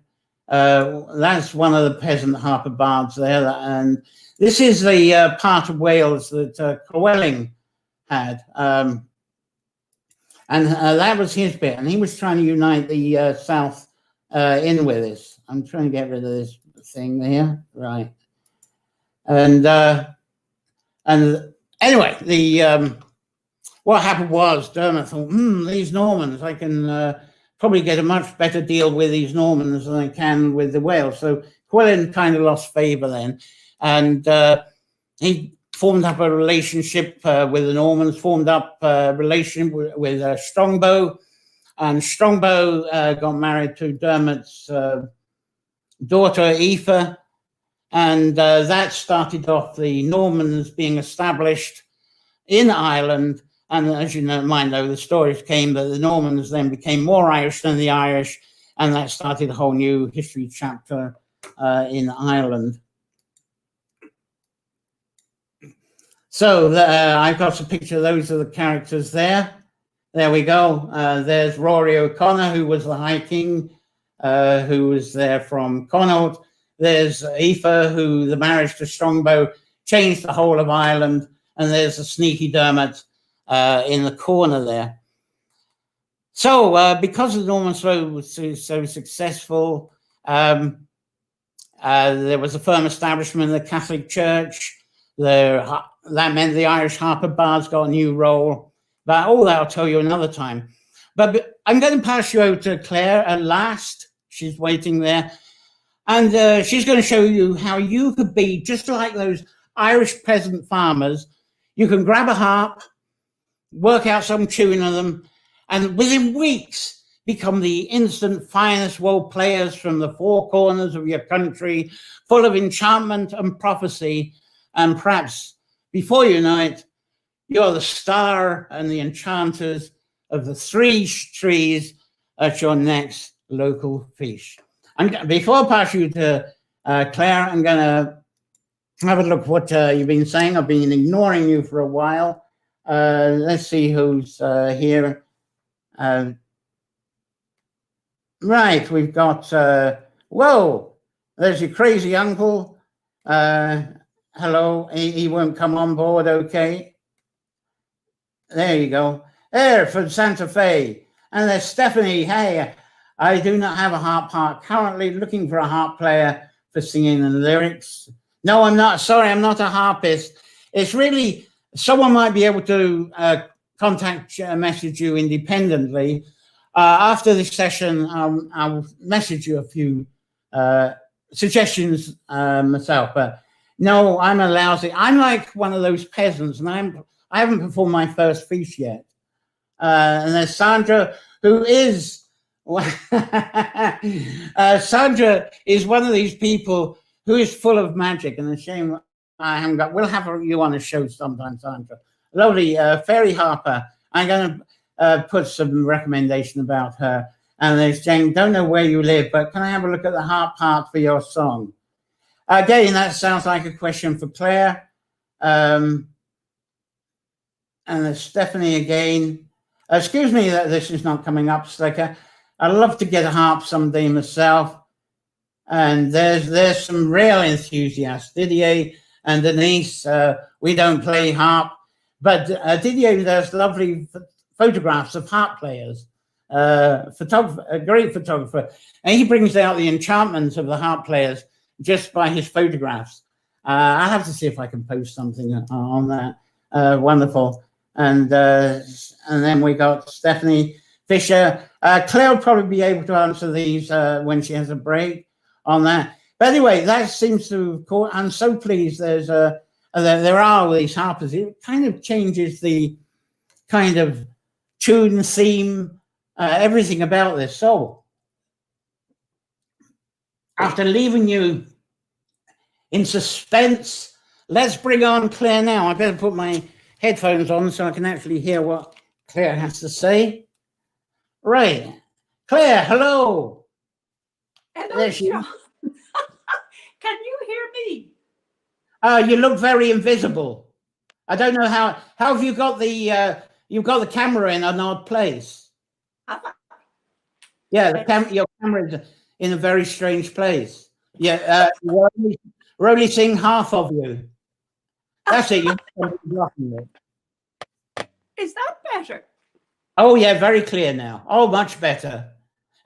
That's one of the peasant harper bards there, and this is the part of Wales that Llywelyn had, and that was his bit, and he was trying to unite the south in with this. I'm trying to get rid of this thing there, right? And anyway, the what happened was Dermot thought, these Normans, I can probably get a much better deal with these Normans than I can with the Wales. So Llywelyn kind of lost favour then, and he formed up a relationship with the Normans, formed up a relationship with Strongbow, and Strongbow got married to Dermot's daughter, Aoife, and that started off the Normans being established in Ireland. And as you might know, the stories came that the Normans then became more Irish than the Irish, and that started a whole new history chapter in Ireland. So I've got a picture of those are the characters there. There we go. There's Rory O'Connor, who was the High King, who was there from Connaught. There's Aoife, who the marriage to Strongbow changed the whole of Ireland. And there's the sneaky Dermot in the corner there. So because the Norman Slope was so successful, there was a firm establishment in the Catholic Church. That meant the Irish harper bards got a new role. But all that I'll tell you another time. But I'm going to pass you over to Claire at last. She's waiting there. And she's going to show you how you could be just like those Irish peasant farmers. You can grab a harp, work out some tune on them, and within weeks become the instant finest world players from the four corners of your country, full of enchantment and prophecy. And perhaps before you know it, you're the star and the enchanters of the three trees at your next local feast. And before I pass you to Claire, I'm going to have a look at what you've been saying. I've been ignoring you for a while. Let's see who's here. Right, we've got, whoa, there's your crazy uncle. Hello, he won't come on board, okay. There you go. There, from Santa Fe. And there's Stephanie. Hey, I do not have a harp part. Currently looking for a harp player for singing and lyrics. No, I'm not. Sorry, I'm not a harpist. It's really, someone might be able to message you independently. After this session, I'll message you a few suggestions myself. But no, I'm a lousy. I'm like one of those peasants, and I haven't performed my first feast yet. And there's Sandra, who is Sandra is one of these people who is full of magic, and a shame I haven't got. We'll have you on a show sometime, Sandra. Lovely fairy harper. I'm going to put some recommendation about her. And there's Jane. Don't know where you live, but can I have a look at the harp part for your song? Again, that sounds like a question for Claire. And there's Stephanie again. Excuse me that this is not coming up, Slicker. I'd love to get a harp someday myself. And there's some real enthusiasts, Didier and Denise. We don't play harp, but Didier does lovely photographs of harp players. A great photographer, and he brings out the enchantment of the harp players just by his photographs. I'll have to see if I can post something on that. Wonderful. And then we got Stephanie Fischer. Claire will probably be able to answer these when she has a break on that. But anyway, that seems to. I'm so pleased. There are all these harpers. It kind of changes the kind of tune, theme, everything about this. So after leaving you in suspense, let's bring on Claire now. I better put my headphones on so I can actually hear what Claire has to say. Right. Claire, hello. Hello, John. Can you hear me? You look very invisible. I don't know how have you got the you've got the camera in an odd place. Yeah, your camera is in a very strange place. Yeah, we're only seeing half of you. That's it. Is that better? Oh yeah, very clear now. Oh, much better.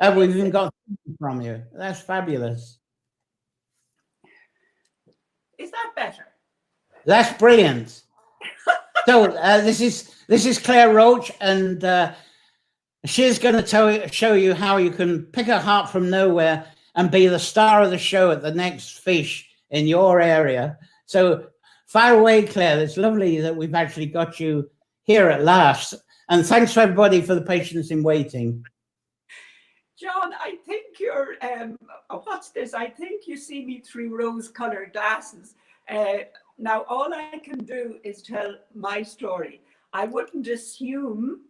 We've even got from you. That's fabulous. Is that better? That's brilliant. So this is Claire Roche, and she's going to show you how you can pick a harp from nowhere and be the star of the show at the next fish in your area. So fire away, Claire. It's lovely that we've actually got you here at last. And thanks to everybody for the patience in waiting. John, I think you're, what's this? I think you see me through rose-colored glasses. Now, all I can do is tell my story. I wouldn't assume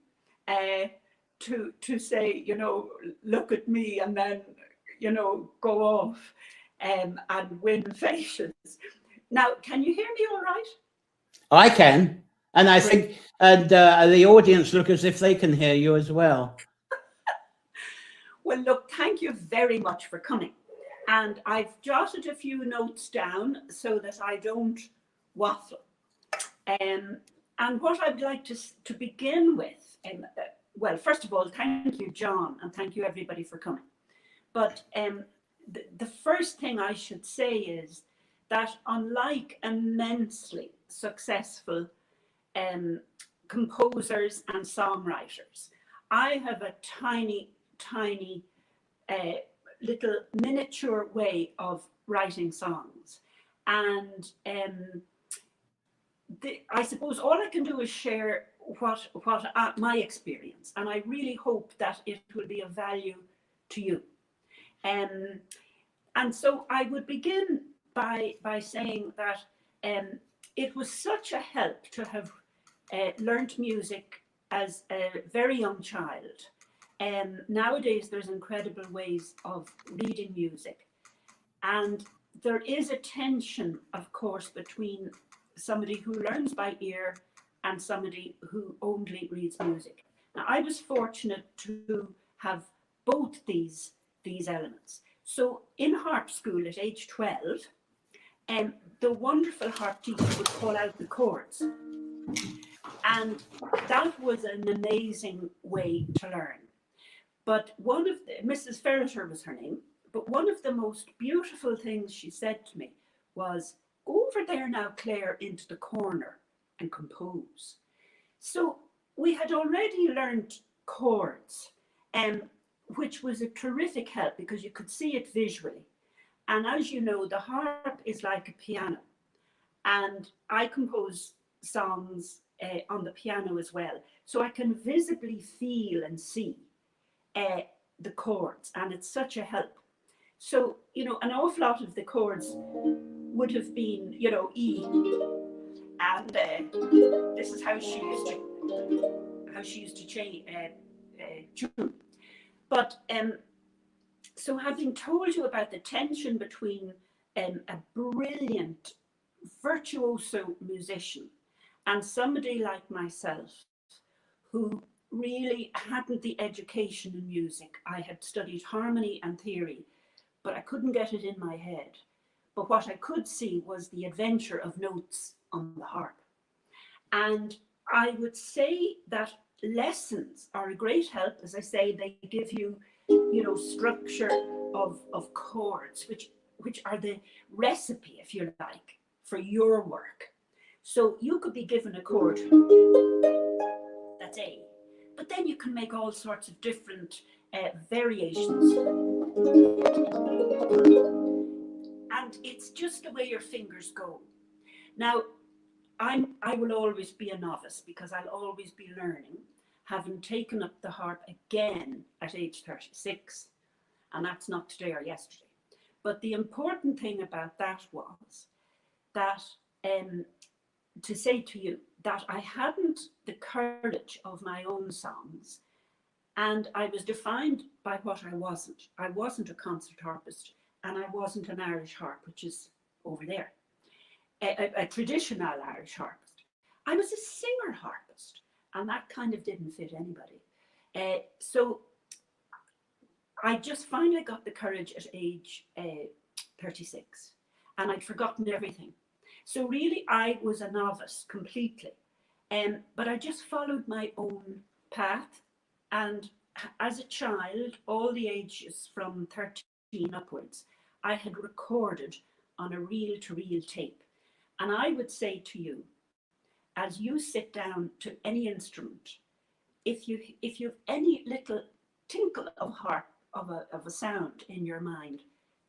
to say, you know, look at me and then, you know, go off and win faces. Now, can you hear me all right? I can. And I think the audience look as if they can hear you as well. Well, look, thank you very much for coming. And I've jotted a few notes down so that I don't waffle. And what I'd like to begin with, well, first of all, thank you, John, and thank you, everybody, for coming. But the first thing I should say is that unlike immensely successful composers and songwriters, I have a tiny little miniature way of writing songs. And I suppose all I can do is share what my experience, and I really hope that it will be of value to you. And so I would begin by saying that it was such a help to have learnt music as a very young child. Nowadays, there's incredible ways of reading music. And there is a tension, of course, between somebody who learns by ear and somebody who only reads music. Now, I was fortunate to have both these elements. So in harp school at age 12, the wonderful harp teacher would call out the chords. And that was an amazing way to learn. But Mrs. Ferreter was her name, but one of the most beautiful things she said to me was, go over there now, Claire, into the corner and compose. So we had already learned chords, which was a terrific help because you could see it visually. And as you know, the harp is like a piano. And I compose songs on the piano as well. So I can visibly feel and see the chords, and it's such a help. So, you know, an awful lot of the chords would have been, you know, E, and this is how she used to tune. But so having told you about the tension between a brilliant virtuoso musician and somebody like myself who really hadn't the education in music. I had studied harmony and theory, but I couldn't get it in my head. But what I could see was the adventure of notes on the harp. And I would say that lessons are a great help. As I say, they give you, you know, structure of chords, which are the recipe, if you like, for your work. So you could be given a chord, that's A, but then you can make all sorts of different variations. And it's just the way your fingers go. Now, I will always be a novice because I'll always be learning, having taken up the harp again at age 36, and that's not today or yesterday. But the important thing about that was that to say to you that I hadn't the courage of my own songs, and I was defined by what I wasn't. I wasn't a concert harpist, and I wasn't an Irish harp, which is over there, a traditional Irish harpist. I was a singer harpist, and that kind of didn't fit anybody. So I just finally got the courage at age 36, and I'd forgotten everything. So really, I was a novice completely, but I just followed my own path. And as a child, all the ages from 13 upwards, I had recorded on a reel-to-reel tape. And I would say to you, as you sit down to any instrument, if you've any little tinkle of harp of a sound in your mind,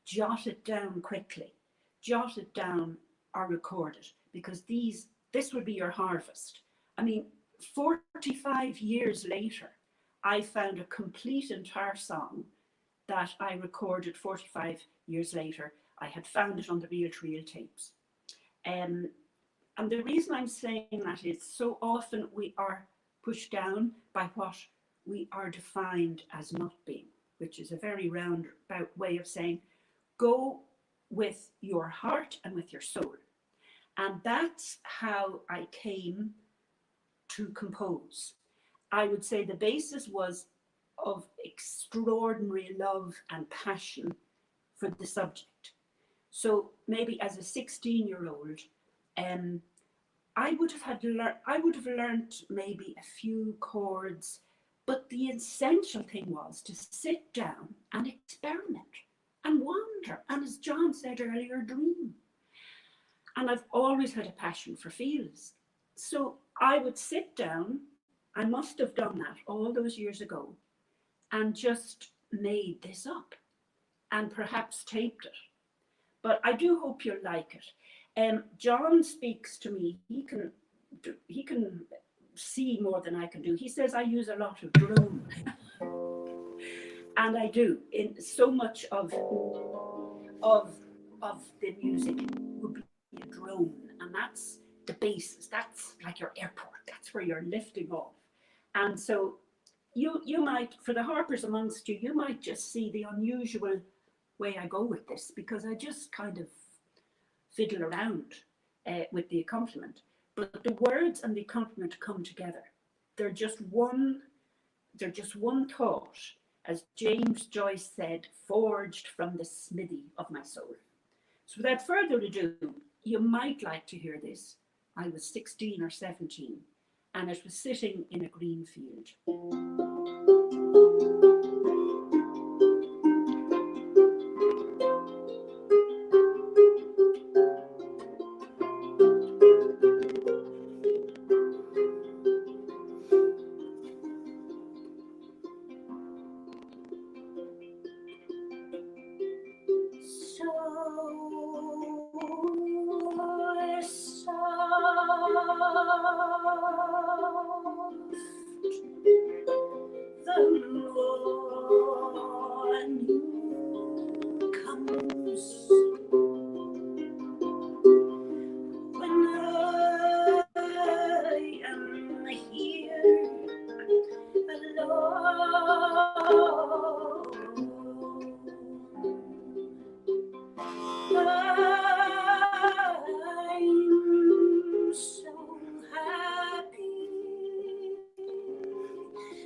jot it down quickly, jot it down or record it, because this would be your harvest. I mean, 45 years later, I found a complete entire song that I recorded 45 years later. I had found it on the reel-to-reel tapes. And the reason I'm saying that is so often we are pushed down by what we are defined as not being, which is a very roundabout way of saying, go with your heart and with your soul. And that's how I came to compose. I would say the basis was of extraordinary love and passion for the subject. So maybe as a 16-year-old, I would have learned maybe a few chords, but the essential thing was to sit down and experiment and wander, and as John said earlier, dream. And I've always had a passion for feels. So I would sit down, I must have done that all those years ago, and just made this up and perhaps taped it. But I do hope you'll like it. John speaks to me, he can see more than I can do. He says I use a lot of drone. And I do. In so much of the music would be a drone, and that's the basis. That's like your airport. That's where you're lifting off. And so you might, for the harpers amongst you, you might just see the unusual way I go with this, because I just kind of fiddle around with the accompaniment. But the words and the accompaniment come together. They're just one thought, as James Joyce said, forged from the smithy of my soul. So without further ado, you might like to hear this. I was 16 or 17, and it was sitting in a green field.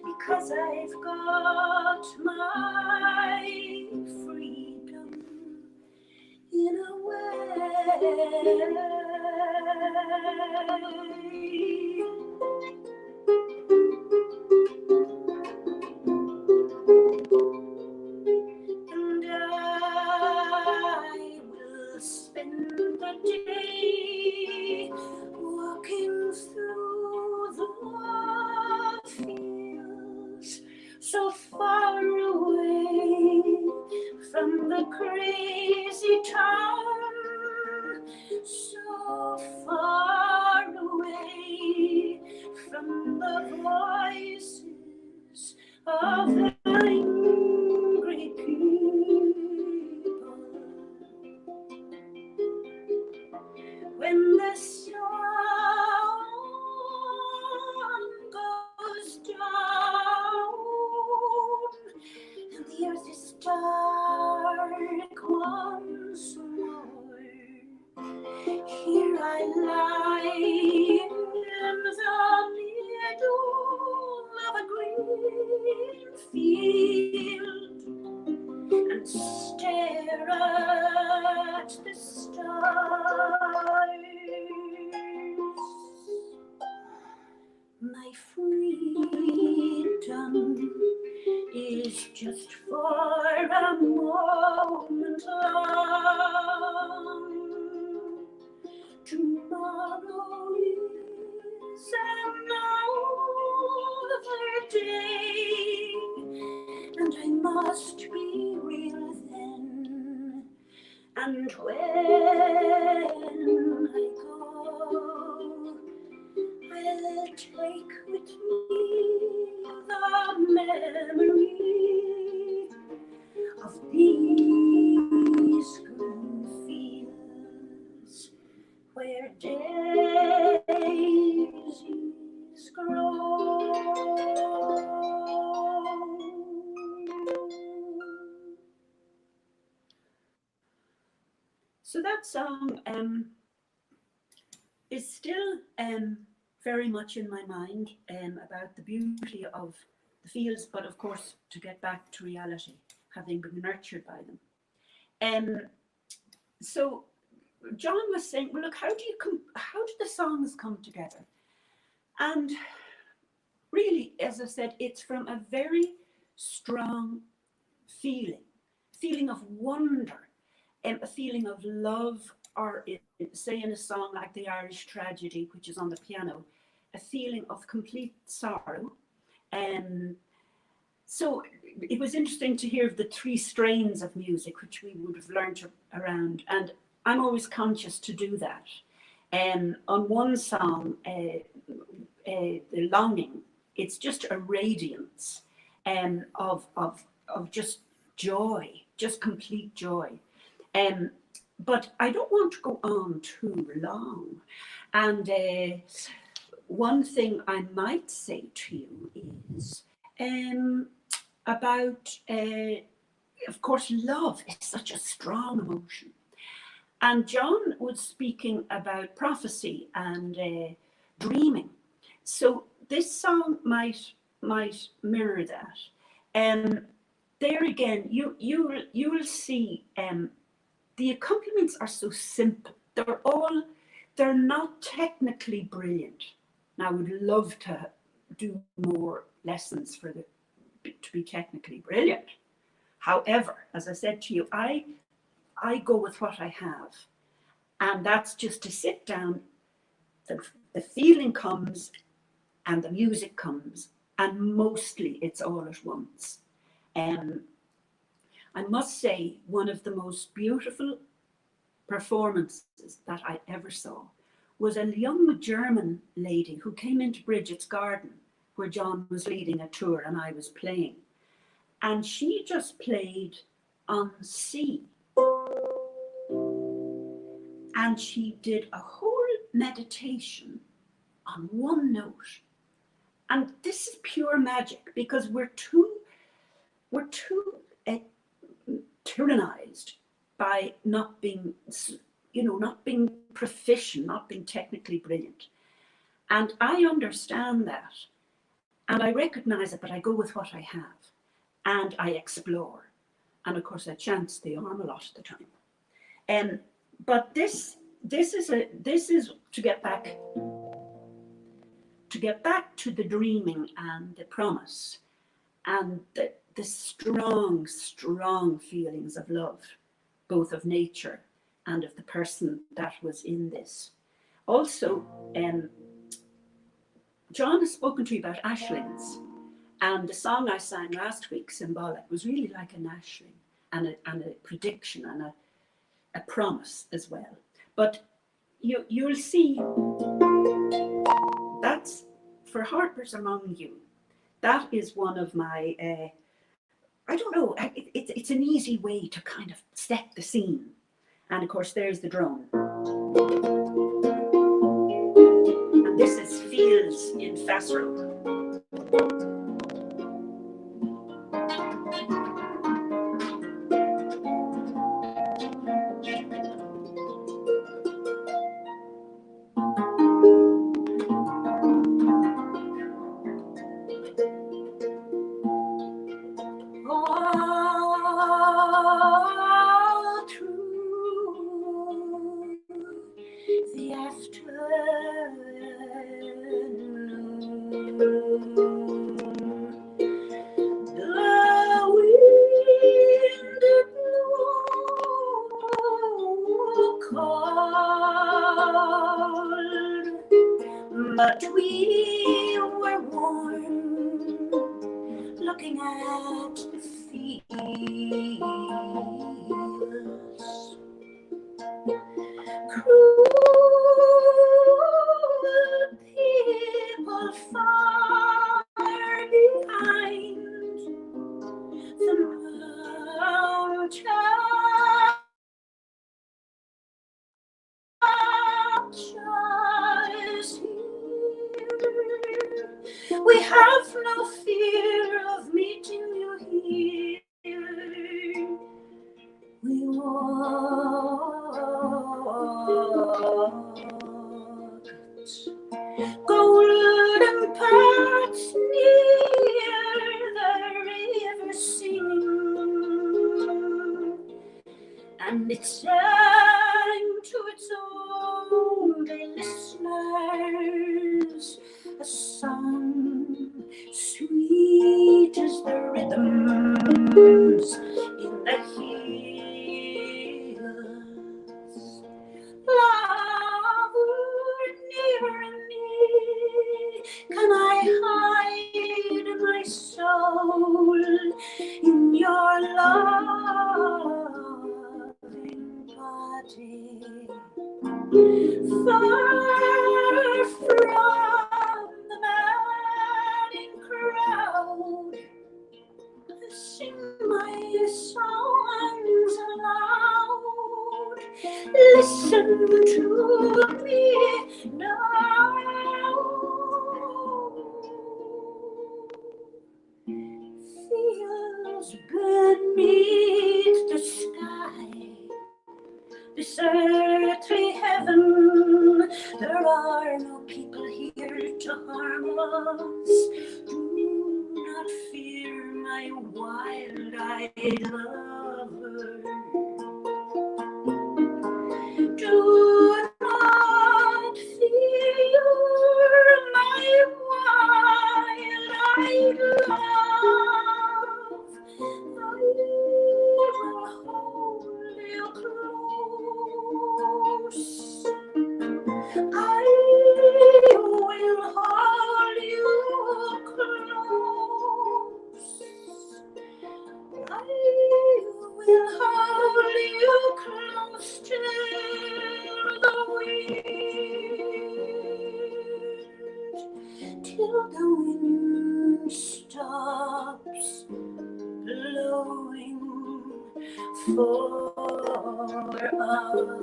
Because I've got my freedom in a way. And I will spend the day walking through the fields, so far away from the crazy town, so far away from the voices of the angry people. When the sun goes down and the earth is dark once more, here I lie in the middle of a green field and stare at the stars. My freedom is just for a moment long. another day, and I must be real then. And when I go, I'll take with me the memory of these green fields where daisies grow. So that song is still very much in my mind about the beauty of the fields, but of course to get back to reality, having been nurtured by them. So John was saying, well, look, how do the songs come together? And really, as I said, it's from a very strong feeling of wonder, a feeling of love, or say in a song like the Irish Tragedy, which is on the piano, a feeling of complete sorrow. So it was interesting to hear of the 3 strains of music, which we would have learned around. And I'm always conscious to do that. On one song, The Longing, it's just a radiance of just joy, just complete joy. But I don't want to go on too long. And one thing I might say to you is about, of course, love is such a strong emotion. And John was speaking about prophecy and dreaming. So this song might mirror that. There again, you will see the accompaniments are so simple. They're not technically brilliant. Now I would love to do more lessons to be technically brilliant. However, as I said to you, I go with what I have, and that's just to sit down. The feeling comes, and the music comes, and mostly it's all at once. I must say, one of the most beautiful performances that I ever saw was a young German lady who came into Bridget's garden, where John was leading a tour and I was playing. And she just played on C. And she did a whole meditation on one note. And this is pure magic, because we're too tyrannized by not being proficient, not being technically brilliant. And I understand that, and I recognize it, but I go with what I have, and I explore. And of course I chance the arm a lot of the time. But this is to get back to the dreaming and the promise and the strong feelings of love, both of nature and of the person that was in this. Also, John has spoken to you about ashlings, and the song I sang last week, Symbolic, was really like an ashling and a prediction and a promise as well. But you'll see that's for harpers among you. That is one of my, I don't know, it's an easy way to kind of set the scene. And of course, there's the drone. And this is Fields in Fassrope. The but we were warm, looking at the fields. Cruel people far behind the mountain. We have no fear of meeting you here. We walked golden paths near the river singing, and it sang to its only listeners a song sweet as the rhythms in the hills. Lover near me, can I hide my soul in your loving body? Far from the madding crowd, I sing my songs aloud. Listen to me now. Feels beneath the sky, this earthly heaven. There are no people here to harm us. Do not fear, my wild-eyed lover. Do not fear, my wild-eyed love. I will hold you close. I will hold you close. I will hold you close till the wind stops blowing for us.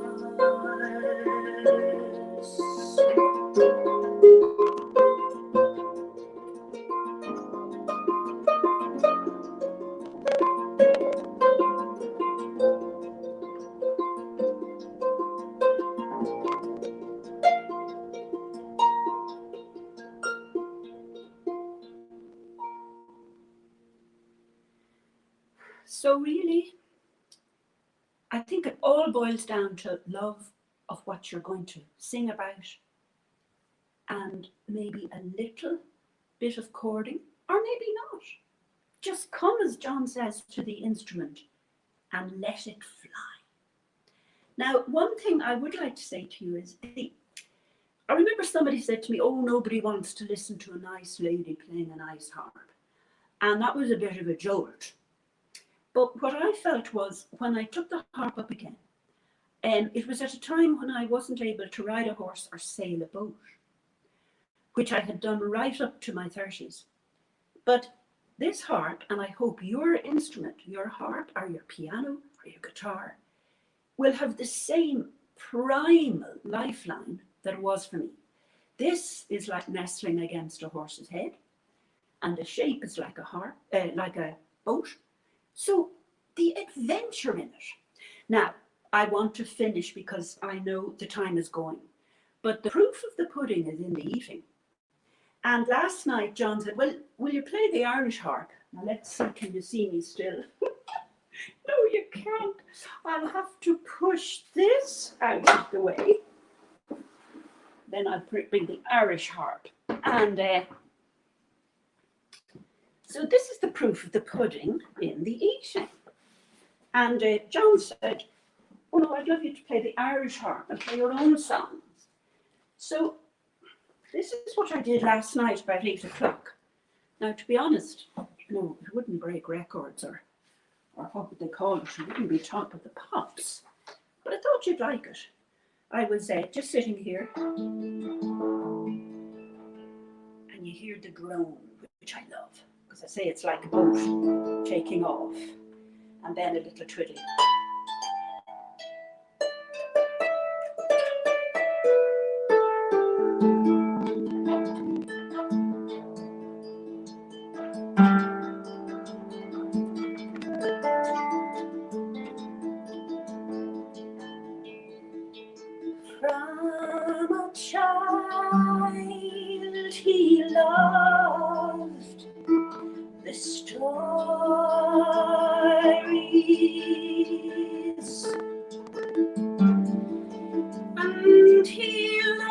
So really, I think it all boils down to love of what you're going to sing about, and maybe a little bit of chording, or maybe not. Just come, as John says, to the instrument and let it fly. Now, one thing I would like to say to you is, I remember somebody said to me, oh, nobody wants to listen to a nice lady playing a nice harp. And that was a bit of a jolt. But what I felt was, when I took the harp up again, it was at a time when I wasn't able to ride a horse or sail a boat, which I had done right up to my 30s. But this harp, and I hope your instrument, your harp or your piano or your guitar, will have the same primal lifeline that it was for me. This is like nestling against a horse's head, and the shape is like a harp, like a boat. So the adventure in it. Now, I want to finish because I know the time is going, but the proof of the pudding is in the eating. And last night, John said, well, will you play the Irish harp? Now, let's see, can you see me still? No, you can't. I'll have to push this out of the way. Then I'll bring the Irish harp. And so this is the proof of the pudding in the eating. And John said, oh no, I'd love you to play the Irish harp and play your own songs. So this is what I did last night about 8 o'clock. Now, to be honest, no, it wouldn't break records or what would they call it? It wouldn't be top of the pops. But I thought you'd like it. I was just sitting here, and you hear the drone, which I love, because I say it's like a boat taking off, and then a little twiddle. From a child he loved the stories, and he loves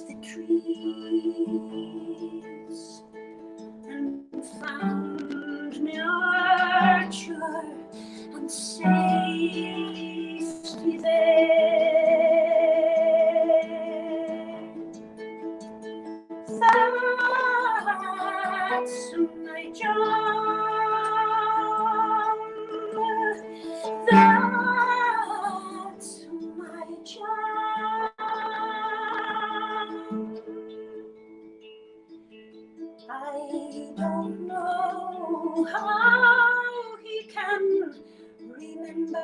the trees, and found nurture and safety there. That's my John. That's my John. I don't know how he can remember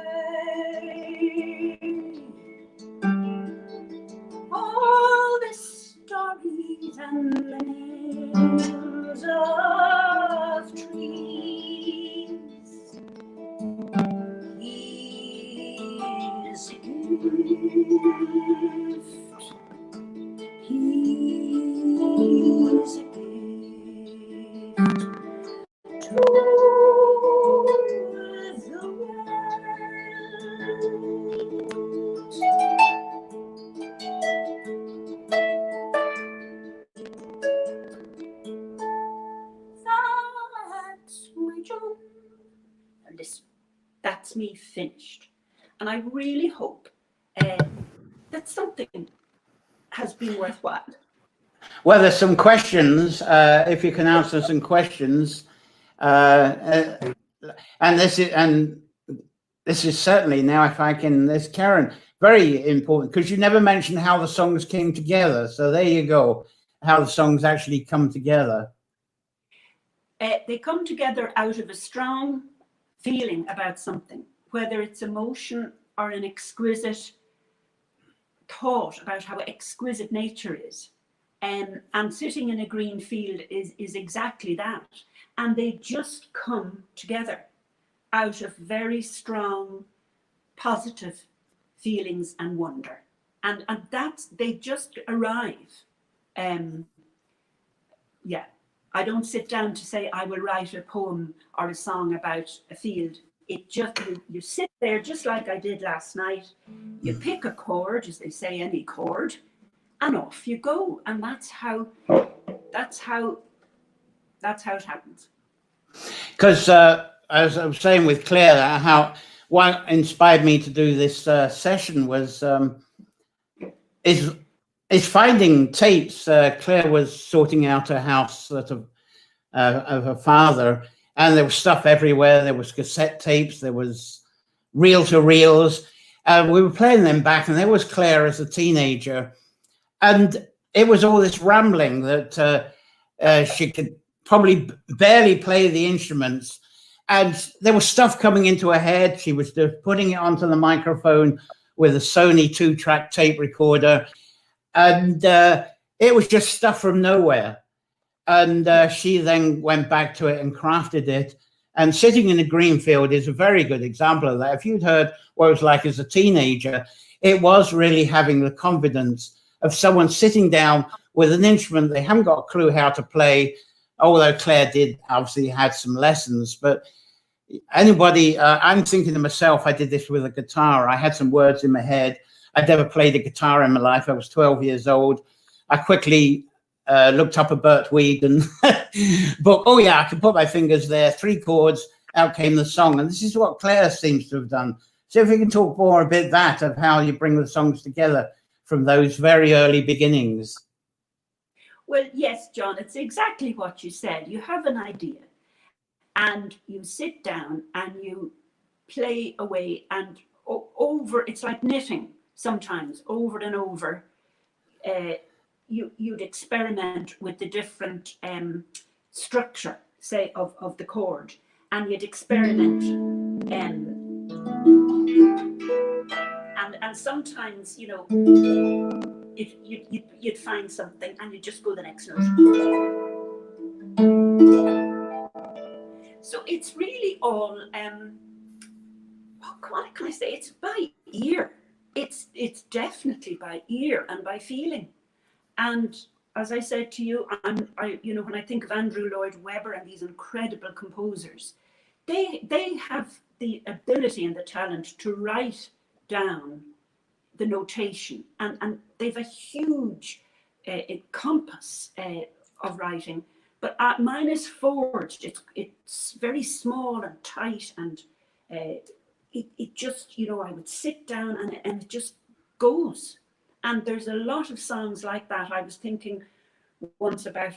all the stories and the names of trees. He's a gift. He's a gift to the That's me finished. And I really hope that something has been worthwhile. Well, there's some questions, if you can answer some questions. And this is certainly, now if I can, there's Karen, very important, because you never mentioned how the songs came together. So there you go, how the songs actually come together. They come together out of a strong feeling about something, whether it's emotion or an exquisite thought about how exquisite nature is. And sitting in a green field is exactly that. And they just come together out of very strong, positive feelings and wonder. And they just arrive. Yeah. I don't sit down to say I will write a poem or a song about a field. It just, you sit there just like I did last night. You pick a chord, as they say, any chord, and off you go. And that's how it happens. Because as I was saying with Claire, how what inspired me to do this session was is finding tapes. Claire was sorting out her house sort of her father, and there was stuff everywhere. There was cassette tapes, there was reel-to-reels. We were playing them back, and there was Claire as a teenager. And it was all this rambling that she could probably barely play the instruments. And there was stuff coming into her head. She was putting it onto the microphone with a Sony 2-track tape recorder. And it was just stuff from nowhere. And she then went back to it and crafted it. And Sitting in a Green Field is a very good example of that. If you'd heard what it was like as a teenager, it was really having the confidence of someone sitting down with an instrument they haven't got a clue how to play, although Claire did obviously had some lessons. But anybody, I'm thinking to myself, I did this with a guitar. I had some words in my head. I'd never played a guitar in my life. I was 12 years old. I quickly looked up a Bert Weedon book. Oh yeah, I can put my fingers there, 3 chords, out came the song. And this is what Claire seems to have done. So if we can talk more a bit that of how you bring the songs together from those very early beginnings. Well, yes, John, it's exactly what you said. You have an idea and you sit down and you play away, and over, it's like knitting sometimes, over and over. You'd experiment with the different structure, say, of the chord, and you'd experiment. And sometimes, you know, you'd find something and you'd just go the next note. So it's really all, what can I say? It's by ear. It's definitely by ear and by feeling. And as I said to you, you know, when I think of Andrew Lloyd Webber and these incredible composers, they have the ability and the talent to write down the notation, and they've a huge compass of writing. But mine is forged. It's very small and tight, and it just, you know, I would sit down and it just goes. And there's a lot of songs like that. I was thinking once about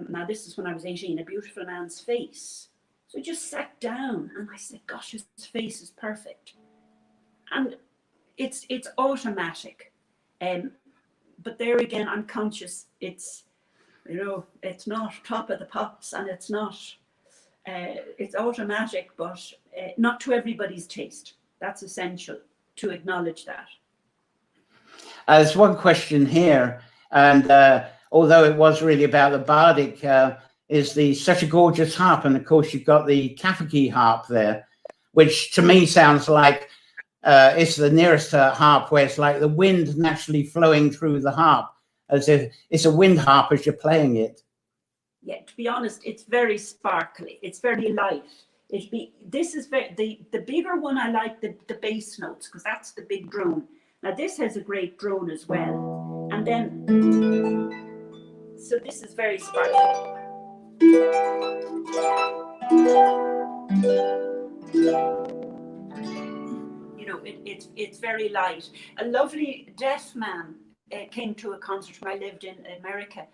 now this is when I was 18, A Beautiful Man's Face. So I just sat down and I said, gosh, his face is perfect. And it's automatic. But there again, I'm conscious it's, you know, it's not Top of the Pops, and it's not, it's automatic, but not to everybody's taste. That's essential to acknowledge that. There's one question here, and although it was really about the Bardic, is such a gorgeous harp, and of course you've got the Kafaki harp there, which to me sounds like it's the nearest harp where it's like the wind naturally flowing through the harp, as if it's a wind harp as you're playing it. Yeah, to be honest, it's very sparkly. It's very light. This is the bigger one. I like the bass notes, because that's the big drone. Now this has a great drone as well, and then so this is very sparkly. You know, it's very light. A lovely deaf man came to a concert when I lived in America,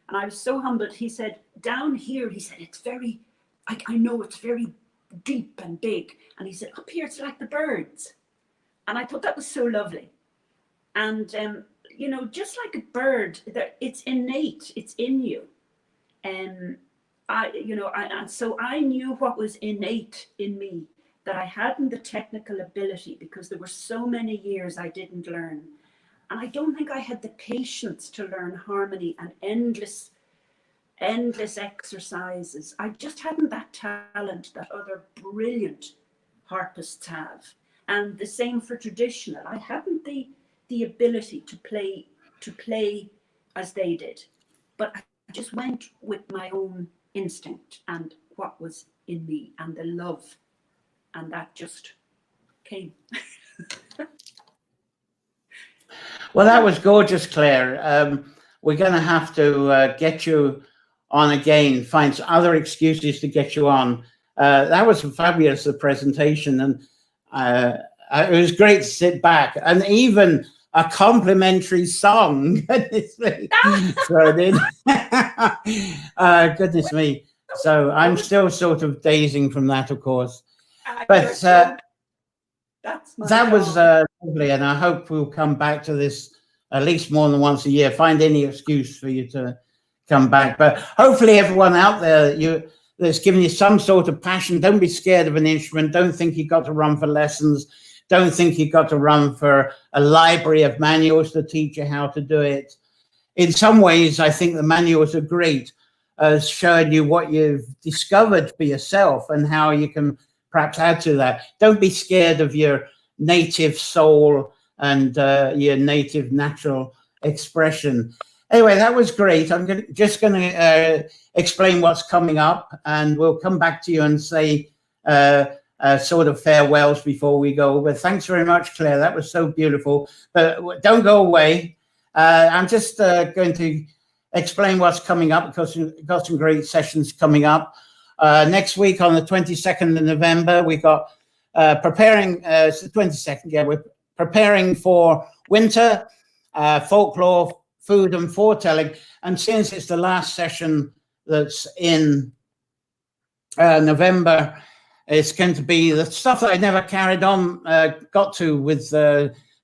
and I was so humbled. He said, down here, he said, it's very, I know it's very deep and big. And he said, up here, it's like the birds. And I thought that was so lovely. And, you know, just like a bird, it's innate, it's in you. And so I knew what was innate in me, that I hadn't the technical ability, because there were so many years I didn't learn. And I don't think I had the patience to learn harmony and endless exercises. I just hadn't that talent that other brilliant harpists have. And the same for traditional. I hadn't the ability to play as they did. But I just went with my own instinct and what was in me and the love. And that just came. Well, that was gorgeous, Claire. We're going to have to get you on again, find some other excuses to get you on. That was fabulous, the presentation, and it was great to sit back, and even a complimentary song. Goodness me. Thrown in. Goodness me. So I'm still sort of dazing from that, of course. But that was lovely, and I hope we'll come back to this at least more than once a year. Find any excuse for you to come back. But hopefully everyone out there that's giving you some sort of passion, don't be scared of an instrument. Don't think you've got to run for lessons. Don't think you've got to run for a library of manuals to teach you how to do it. In some ways, I think the manuals are great, as showing you what you've discovered for yourself and how you can perhaps add to that. Don't be scared of your native soul and your native natural expression. Anyway, that was great. I'm just going to explain what's coming up, and we'll come back to you and say sort of farewells before we go. But thanks very much, Claire. That was so beautiful. But don't go away. I'm just going to explain what's coming up, because we've got some great sessions coming up. Next week on the 22nd of November, we've got preparing, it's the 22nd, yeah, we're preparing for winter. folklore, food and foretelling. And since it's the last session that's in November, it's going to be the stuff that I never carried on, got to with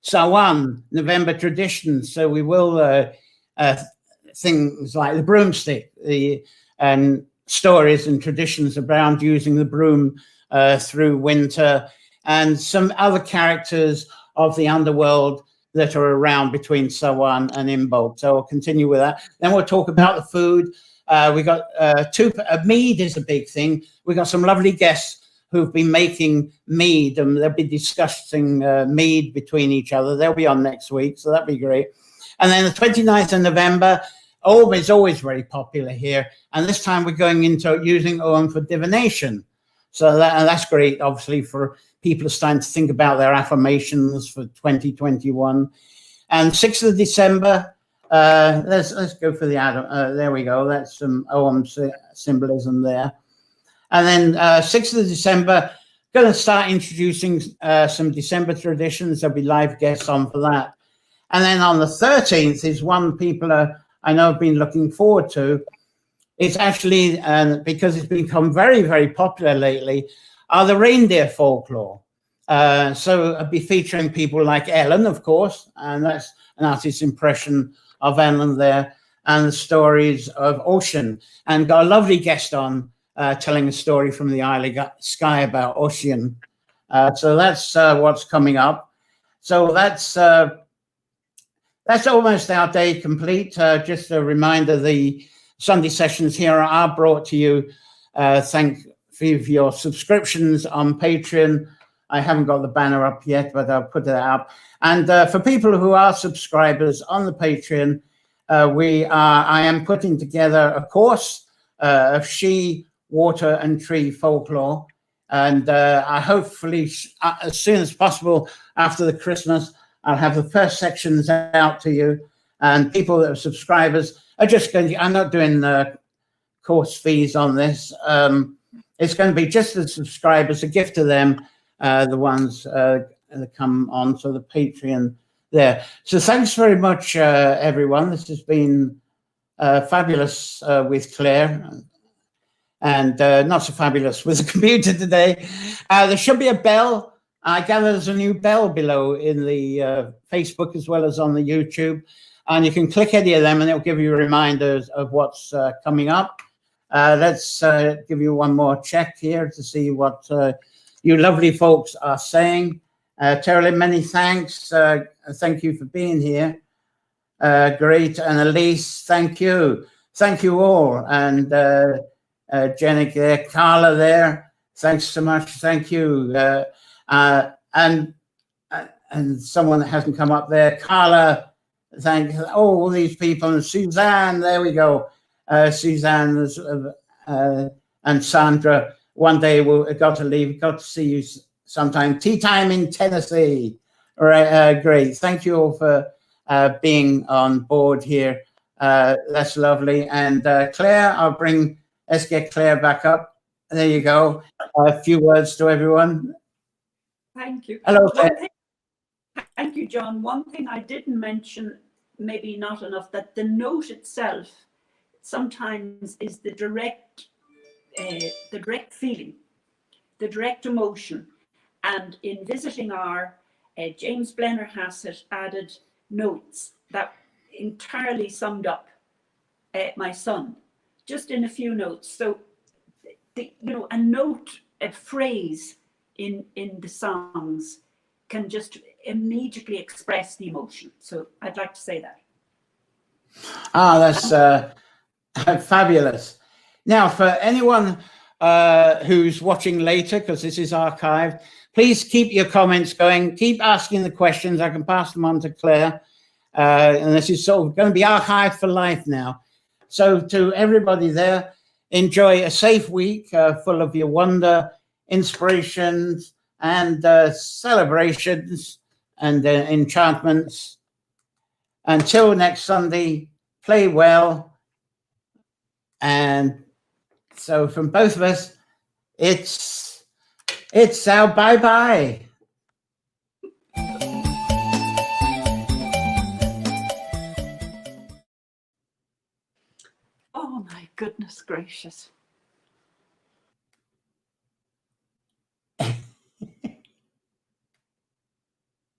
Sawan, November traditions. So we will things like the broomstick, and stories and traditions around using the broom through winter, and some other characters of the underworld that are around between Sawan and Imbolc. So we'll continue with that. Then we'll talk about the food. We got mead is a big thing. We got some lovely guests who've been making mead, and they'll be discussing mead between each other. They'll be on next week, so that'd be great. And then the 29th of November, Ogham is always very popular here, and this time we're going into using Ogham for divination. So that's great, obviously, for people starting to think about their affirmations for 2021. And 6th of December, let's go for the Adam. There we go. That's some Ogham symbolism there. And then 6th of December, going to start introducing some December traditions. There'll be live guests on for that. And then on the 13th is one people I know have been looking forward to. It's actually, because it's become very, very popular lately, are the reindeer folklore. So I'll be featuring people like Ellen, of course, and that's an artist's impression of Ellen there, and the stories of Ocean. And got a lovely guest on, telling a story from the Isle of Skye about Ocean. So that's what's coming up. So that's almost our day complete. Just a reminder, the Sunday sessions here are brought to you. Thank you for your subscriptions on Patreon. I haven't got the banner up yet, but I'll put it up. And for people who are subscribers on the Patreon, I am putting together a course of she, water and tree folklore, and I hopefully as soon as possible after the Christmas I'll have the first sections out to you, and people that are subscribers are just going to, I'm not doing course fees on this. It's going to be just the subscribers, a gift to them, the ones that come on to the Patreon there. So thanks very much, everyone. This has been fabulous with Claire, and not so fabulous with the computer today. There should be a bell. I gather there's a new bell below in the Facebook as well as on the YouTube, and you can click any of them and it'll give you reminders of what's coming up. Let's give you one more check here to see what you lovely folks are saying. Terrell, many thanks. Thank you for being here. Great. And Elise, thank you. Thank you all. And Jenik there, Carla there, thanks so much. Thank you. And someone that hasn't come up there, Carla, thank all these people. And Suzanne, there we go. Suzanne and Sandra. One day we'll got to leave. Got to see you sometime. Tea time in Tennessee. All right, great. Thank you all for being on board here. That's lovely. And Claire, let's get Claire back up. There you go. A few words to everyone. Thank you. Hello, Claire. Thank you, John. One thing I didn't mention, maybe not enough, that the note itself sometimes is the direct feeling, the direct emotion. And in visiting our James Blennerhassett added notes that entirely summed up my son, just in a few notes. So, a note, a phrase in the songs can just immediately express the emotion. So I'd like to say that. Ah, that's fabulous. Now, for anyone who's watching later, because this is archived, please keep your comments going. Keep asking the questions. I can pass them on to Claire. And this is sort of going to be archived for life now. So to everybody there, enjoy a safe week full of your wonder, inspirations, and celebrations and enchantments. Until next Sunday, play well. And so from both of us, it's our bye-bye. Goodness gracious.